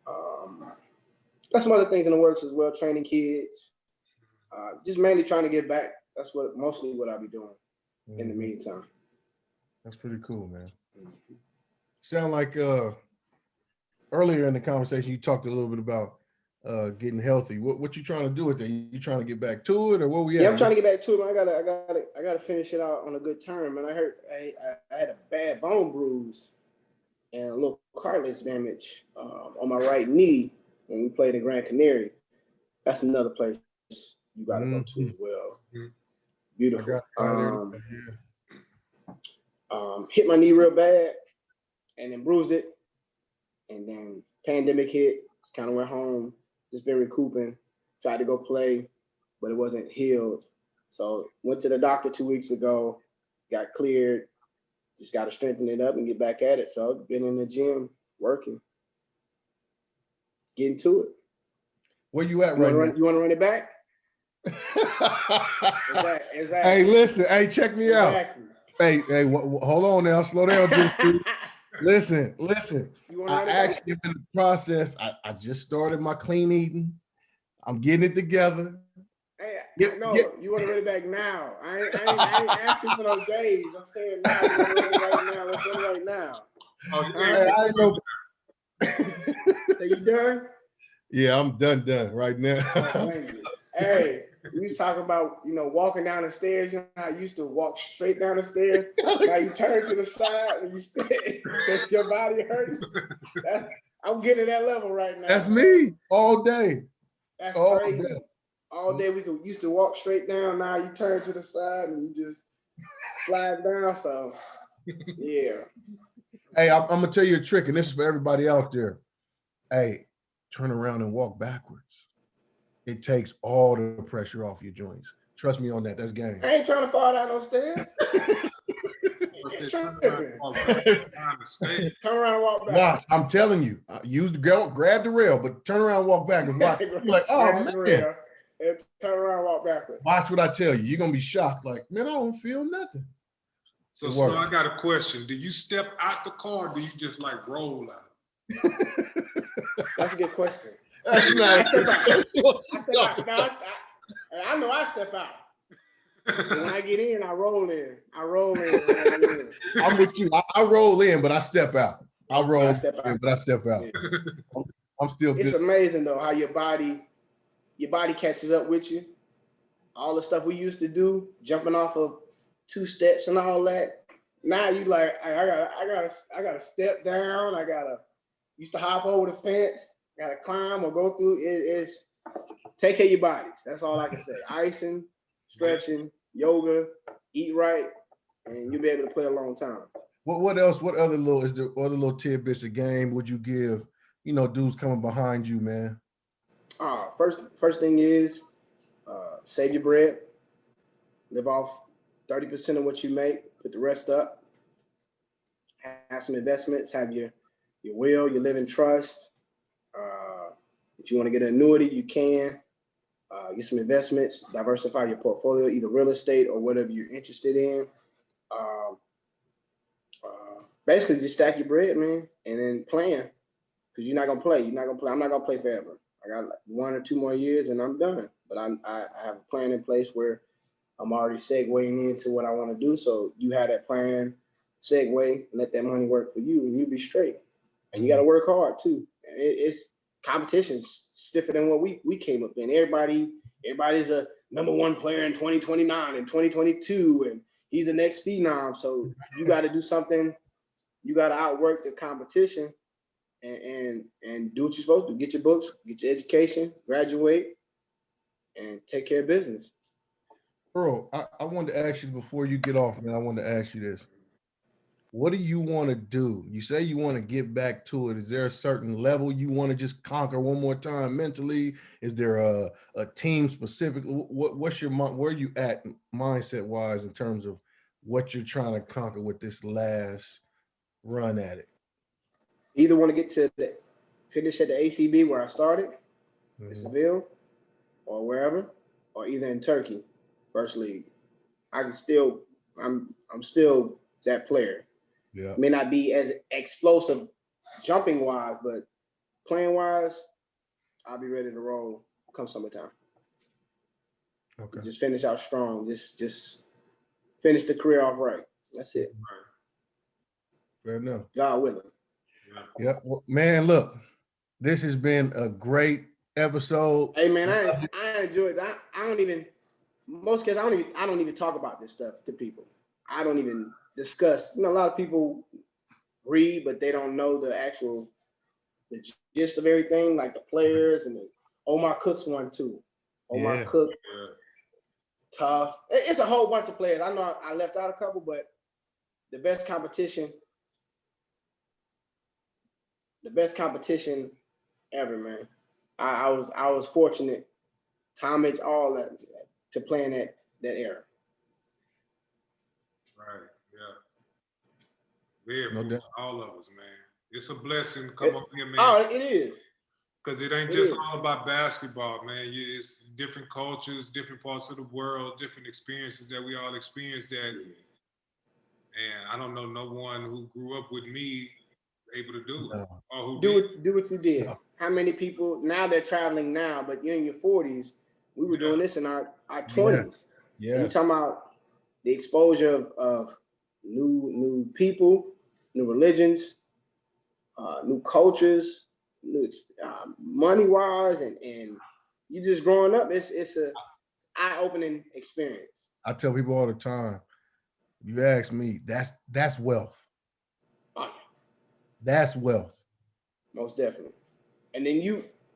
Got some other things in the works as well, training kids. Just mainly trying to get back. That's mostly what I'll be doing in the meantime. That's pretty cool, man. Mm-hmm. Sound like earlier in the conversation, you talked a little bit about getting healthy. What you trying to do with that? You trying to get back to it, or what we at? Yeah, I'm trying to get back to it. I gotta finish it out on a good term. And I heard I had a bad bone bruise and a little cartilage damage on my right knee when we played in Grand Canary. That's another place you gotta go to as well. Mm-hmm. Beautiful. Hit my knee real bad and then bruised it. And then pandemic hit. Just kind of went home. Just been recouping. Tried to go play, but it wasn't healed. So went to the doctor 2 weeks ago, got cleared. Just got to strengthen it up and get back at it. So I've been in the gym working, getting to it. Where you at right now? You want to run it back? Exactly. Hey, listen. Hey, check me Exactly. out. Hey, hold on now. Slow down, Jim. Listen. I actually am in the process. I just started my clean eating. I'm getting it together. Hey, you want to run it back now. I ain't asking for those days. I'm saying now. You want to run it right now. Let's run it right now. Oh, Hey, I know. So you done? Yeah, I'm done right now. Hey, we was talking about, walking down the stairs. You know how you used to walk straight down the stairs? Now you turn to the side and you stay because your body hurts. I'm getting to that level right now. That's me all day. That's all crazy. Day. All day used to walk straight down. Now you turn to the side and you just slide down. So, yeah. Hey, I'm going to tell you a trick, and this is for everybody out there. Hey, turn around and walk backwards. It takes all the pressure off your joints. Trust me on that. That's game. I ain't trying to fall down those stairs. Turn around and walk back. Watch, I'm telling you. Grab the rail, but turn around and walk backwards. Watch. You're like, oh, man. And turn around and walk backwards. Watch what I tell you. You're going to be shocked. Like, man, I don't feel nothing. So, Snow, I got a question. Do you step out the car or do you just like roll out? That's a good question. That's not. I step out. I know I step out. When I get in, I roll in. I'm with you. I roll in, but I step out. I roll in, but I step out. Yeah. I'm still good. It's amazing though how your body catches up with you. All the stuff we used to do, jumping off of 2 steps and all that. Now you like, I gotta step down. Used to hop over the fence. Gotta climb or go through. It's take care of your bodies. That's all I can say. Icing, stretching, yoga, eat right, and you'll be able to play a long time. What else? What other little tidbits of game would you give? Dudes coming behind you, man. First thing is save your bread. Live off 30% of what you make. Put the rest up. Have some investments. Have your will. You live in trust. If you want to get an annuity, you can. Get some investments. Diversify your portfolio, either real estate or whatever you're interested in. Basically, just stack your bread, man, and then plan. Because you're not gonna play. I'm not gonna play forever. I got like 1 or 2 more years, and I'm done. But I have a plan in place where I'm already segueing into what I want to do. So you have that plan, segue, let that money work for you, and you'll be straight. And you got to work hard too. It's competition stiffer than what we came up in. Everybody's a number 1 player in 2029 and 2022, and he's the next phenom. So you got to do something. You got to outwork the competition and do what you're supposed to do. Get your books, get your education, graduate, and take care of business. Earl, I wanted to ask you before you get off, man. I wanted to ask you this. What do you want to do? You say you want to get back to it. Is there a certain level you want to just conquer one more time mentally? Is there a team specific? What's your where are you at mindset wise in terms of what you're trying to conquer with this last run at it? Either want to get to finish at the ACB where I started, in Seville, or wherever, or either in Turkey, first league. I'm still that player. Yeah. May not be as explosive jumping wise, but playing wise, I'll be ready to roll come summertime. Okay. Just finish out strong. Just finish the career off right. That's it. Fair enough. God willing. Yeah. Well, man, look, this has been a great episode. Hey man, I enjoyed that. I don't even talk about this stuff to people. I don't even discuss. A lot of people read, but they don't know the gist of everything, like the players and the Omar Cook's one too. Omar Cook, tough. It's a whole bunch of players. I know I left out a couple, but the best competition ever, man. I was fortunate, Tomich, all that, to play in era. Right. Yeah. Very No doubt. all of us, man. It's a blessing to come up here, man. Oh, it is. Because it ain't just all about basketball, man. It's different cultures, different parts of the world, different experiences that we all experience that. And I don't know no one who grew up with me able to do it. Or who do what you did. No. How many people, now they're traveling now, but you're in your 40s. We were doing this in our 20s. Yeah. You're talking about the exposure of new people, new religions, new cultures, new money-wise, and you just growing up. It's a eye-opening experience. I tell people all the time, you ask me, that's wealth. Oh, yeah. That's wealth. Most definitely. And then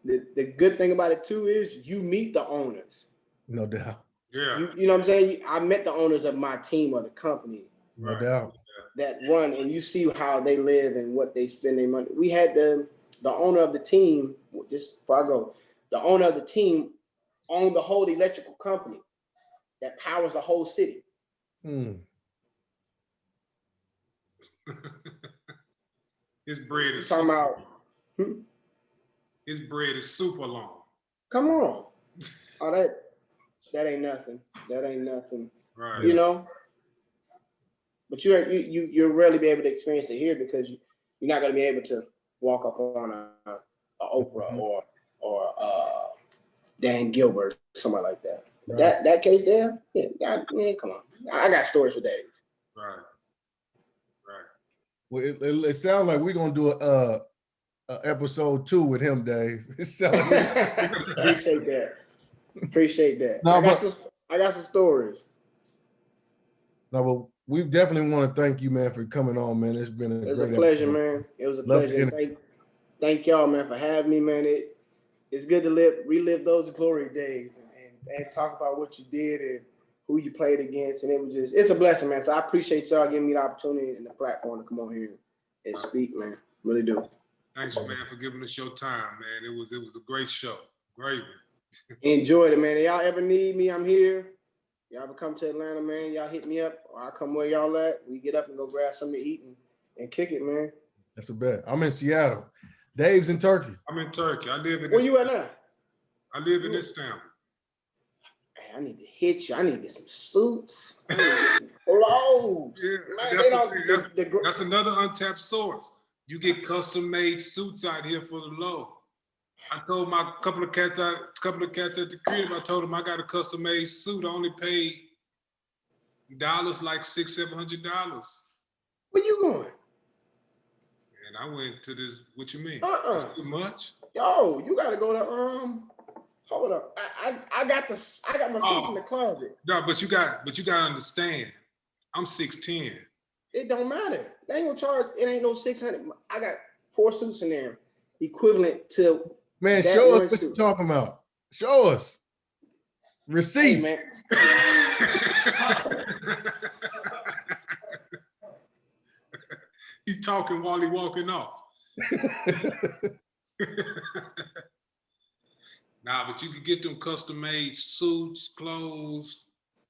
the good thing about it too is you meet the owners. No doubt. Yeah. You know what I'm saying? I met the owners of my team or the company. No doubt. That run, and you see how they live and what they spend their money. We had the owner of the team, just before I go, the owner of the team owned the whole electrical company that powers the whole city. His bread is talking about. His bread is super long. Come on. Oh, that ain't nothing. That ain't nothing. Right. You know. But you'll rarely be able to experience it here because you're not going to be able to walk up on a Oprah or Dan Gilbert, somebody like that. Right. That case there, come on. I got stories for days. Right. Well, it sounds like we're gonna do a episode 2 with him, Dave. It sounds like Appreciate that. No, I got some stories. No, but we definitely want to thank you, man, for coming on, man. It's been a great pleasure, man. It was a pleasure. Thank y'all, man, for having me, man. It's good to relive those glory days and talk about what you did and who you played against. And it's a blessing, man. So I appreciate y'all giving me the opportunity and the platform to come on here and speak, man. Really do. Thanks, man, for giving us your time, man. It was a great show. Great. Enjoyed it, man. If y'all ever need me, I'm here. Y'all ever come to Atlanta, man, y'all hit me up, or I'll come where y'all at. We get up and go grab something to eat and kick it, man. That's a bet. I'm in Seattle. Dave's in Turkey. I'm in Turkey. I live in Where you at now? I live in Istanbul. Man, I need to hit you. I need to get some suits. I need to get some clothes. Yeah, man, that's another untapped source. You get custom-made suits out here for the low. I told my couple of cats at the crib, I told them I got a custom-made suit. I only paid dollars like $600-700. Where you going? And I went to this. What you mean? Too much? Yo, you gotta go to hold up. I got my suits in the closet. No, but you got to understand. I'm 6'10". It don't matter. They ain't gonna charge. It ain't no 600. I got 4 suits in there, equivalent to. Man, show us what you're talking about. Show us. Receipts. Hey, He's talking while he's walking off. Nah, but you can get them custom-made suits, clothes.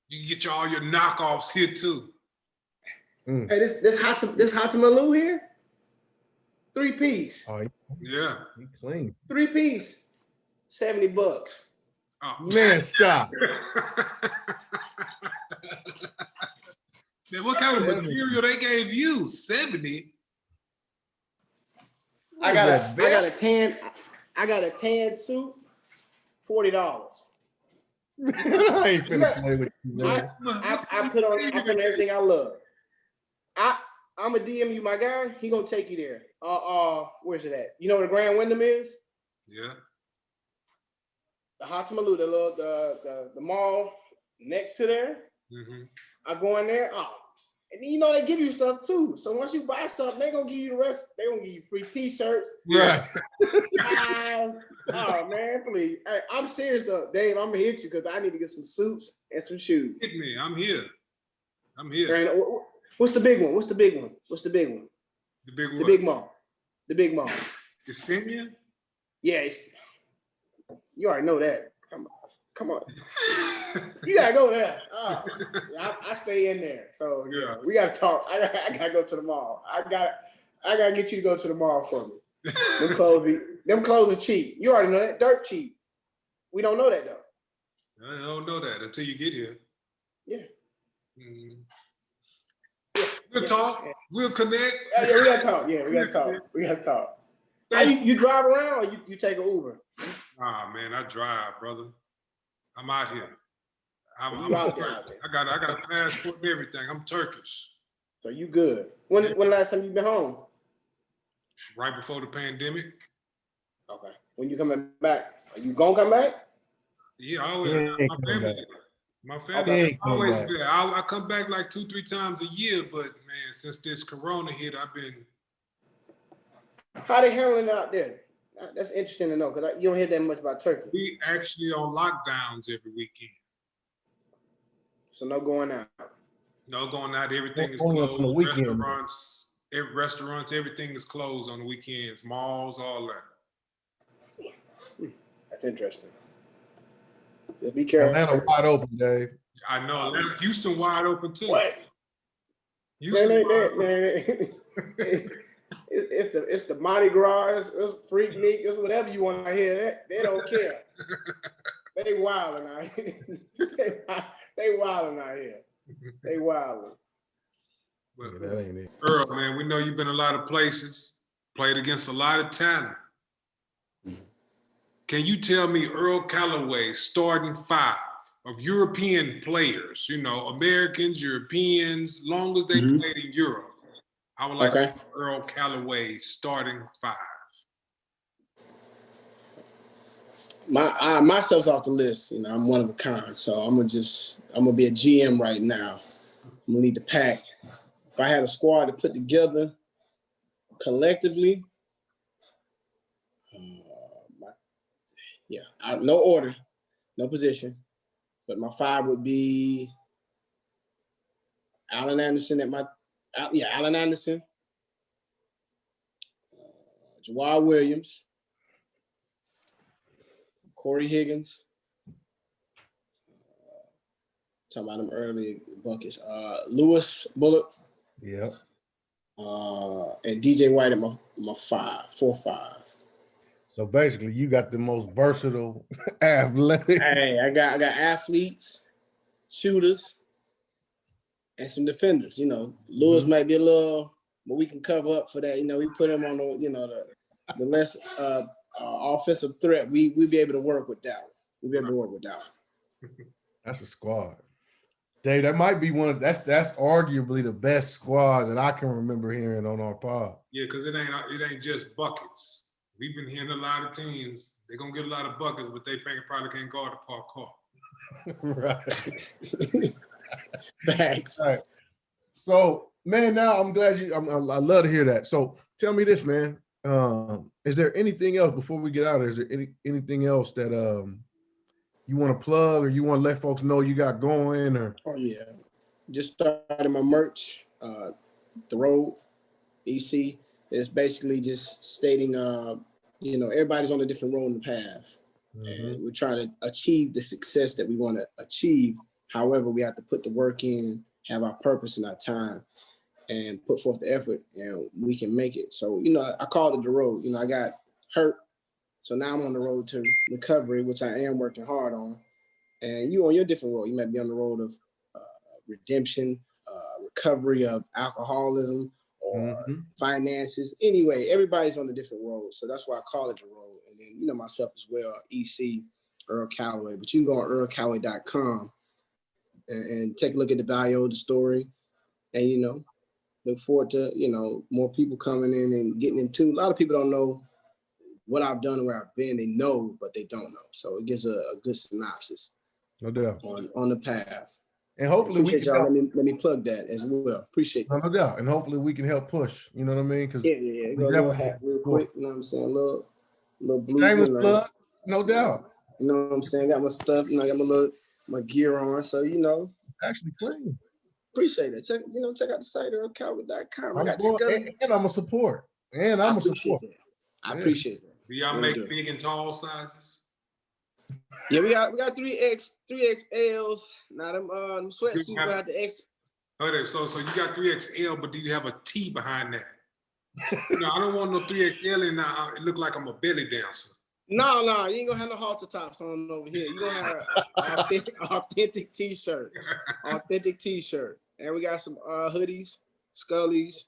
You can get all your knockoffs here too. Hey, this Hatamaloo here, 3-piece. Oh, yeah. He clean. 3-piece, $70. Oh. Man, stop. Man, what kind of material they gave you? 70. I got a tan suit, $40. I ain't finna play with you, man. I put on everything I love. I'm a DM you, my guy. He gonna take you there. Where's it at? You know where the Grand Wyndham is? Yeah. The Hatamaloo, the mall next to there. Mm-hmm. I go in there. And you know they give you stuff too. So once you buy something, they gonna give you the rest. They gonna give you free T-shirts. Right. Oh man, please. Hey, I'm serious though, Dave. I'm gonna hit you because I need to get some suits and some shoes. Hit me. I'm here. And, what's the big one? What's the big one? The big one. The big mall. The big mall. Estonia? Yeah. You already know that. Come on. You gotta go there. I stay in there. So yeah, we gotta talk. I gotta go to the mall. I gotta get you to go to the mall for me. Them clothes are cheap. You already know that. Dirt cheap. We don't know that though. I don't know that until you get here. Yeah. We'll talk. We'll connect. Yeah, we gotta talk. Yeah, we gotta talk. How you drive around or you take an Uber? Ah man, I drive, brother. I'm out here. I'm out there. I got a passport and everything. I'm Turkish. So you good. When last time you been home? Right before the pandemic. Okay. When you coming back? Are you gonna come back? Yeah, I always. My family always there. I come back like 2-3 times a year, but man, since this corona hit, I've been. How they handling it out there? That's interesting to know because you don't hear that much about Turkey. We actually on lockdowns every weekend. So no going out. No going out. Everything is closed. On the weekend. Restaurants, everything is closed on the weekends. Malls, all that. That's interesting. Just be careful. Atlanta wide open, Dave. I know. Atlanta, Houston wide open too. What? Houston man. It's the Mardi Gras, it's Freaknik, it's whatever you want to hear. They don't care. They wilding out here. They wilding out here. They wilding. But, Earl, man, we know you've been a lot of places, played against a lot of talent. Can you tell me Earl Calloway starting 5 of European players, Americans, Europeans, long as they played in Europe? I would like to know Earl Calloway starting 5. Myself's off the list. I'm one of a kind, so I'm gonna be a GM right now. I'm gonna lead the pack. If I had a squad to put together collectively, no order, no position, but my 5 would be Allen Anderson Allen Anderson, Jawad Williams, Corey Higgins, talking about them early buckets, Lewis Bullock, yep, and DJ White at my 4-5. So basically, you got the most versatile athletic. Hey, I got athletes, shooters, and some defenders. Lewis might be a little, but we can cover up for that. We put him on the less offensive threat. We'd be able to work with that. We'll be able to work with that. That's a squad. Dave, that might be that's arguably the best squad that I can remember hearing on our pod. Yeah, because it ain't just buckets. We've been hearing a lot of teams. They're gonna get a lot of buckets, but they probably can't guard the park court. Right. Thanks. All right. So, man, now I'm glad I love to hear that. So, tell me this, man. Is there anything else before we get out? Is there anything else that you want to plug or you want to let folks know you got going? Or just started my merch. The Road EC is basically just stating, everybody's on a different road in the path, and we're trying to achieve the success that we want to achieve. However, we have to put the work in, have our purpose and our time, and put forth the effort, and we can make it. So, I called it the road. I got hurt, so now I'm on the road to recovery, which I am working hard on. And you on your different road. You might be on the road of redemption, recovery of alcoholism, or finances. Anyway, everybody's on a different road. So that's why I call it the road. And then, myself as well, EC, Earl Calloway. But you can go on earlcalloway.com and take a look at the bio, the story, and, look forward to, more people coming in and getting into. A lot of people don't know what I've done and where I've been. They know, but they don't know. So it gives a good synopsis. No doubt. On the path. And hopefully we can y'all. Let me plug that as well. Appreciate that. No doubt. And hopefully we can help push. You know what I mean? Because Go a little hat real quick. You know what I'm saying? A little blue. Shameless plug. No doubt. You know what I'm saying? Got my stuff. I got my gear on. So actually clean. Appreciate it. Check out the site earlcalloway.com. I got and I'm a support. And I'm a support. I appreciate it. Do y'all make big and tall sizes? Yeah, we got 3XLs. Now them sweatsuits got the extra. Okay, so you got 3XL, but do you have a T behind that? I don't want no 3XL and now it look like I'm a belly dancer. No, you ain't gonna have no halter tops on over here. You gonna have an authentic t-shirt. Authentic t-shirt. And we got some hoodies, Scullies.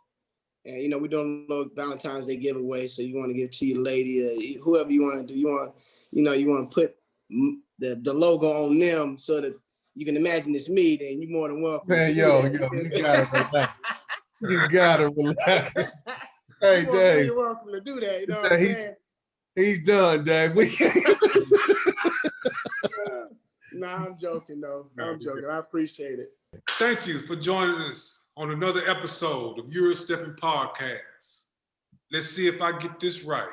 And we doing a little Valentine's Day giveaway. So you want to give to your lady, whoever you want to do. You want to put the logo on them so that you can imagine it's me, then you're more than welcome. Man, yo, you gotta relax. You gotta relax. Hey, Dave. You're welcome to do that. You know what I'm saying? He's done, Dave. Nah, I'm joking, though. I'm joking. I appreciate it. Thank you for joining us on another episode of Eurosteppin Podcast. Let's see if I get this right.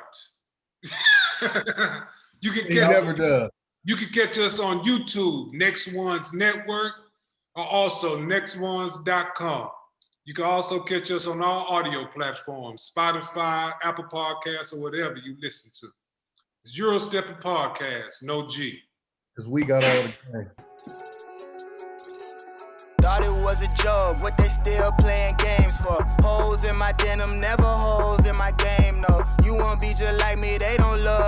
You can catch us on YouTube, Next Ones Network, or also nextones.com. You can also catch us on all audio platforms, Spotify, Apple Podcasts, or whatever you listen to. It's Eurosteppin Podcast, no G. Because we got all the time. Thought it was a joke, what they still playing games for. Holes in my denim, never holes in my game, no. You won't be just like me, they don't love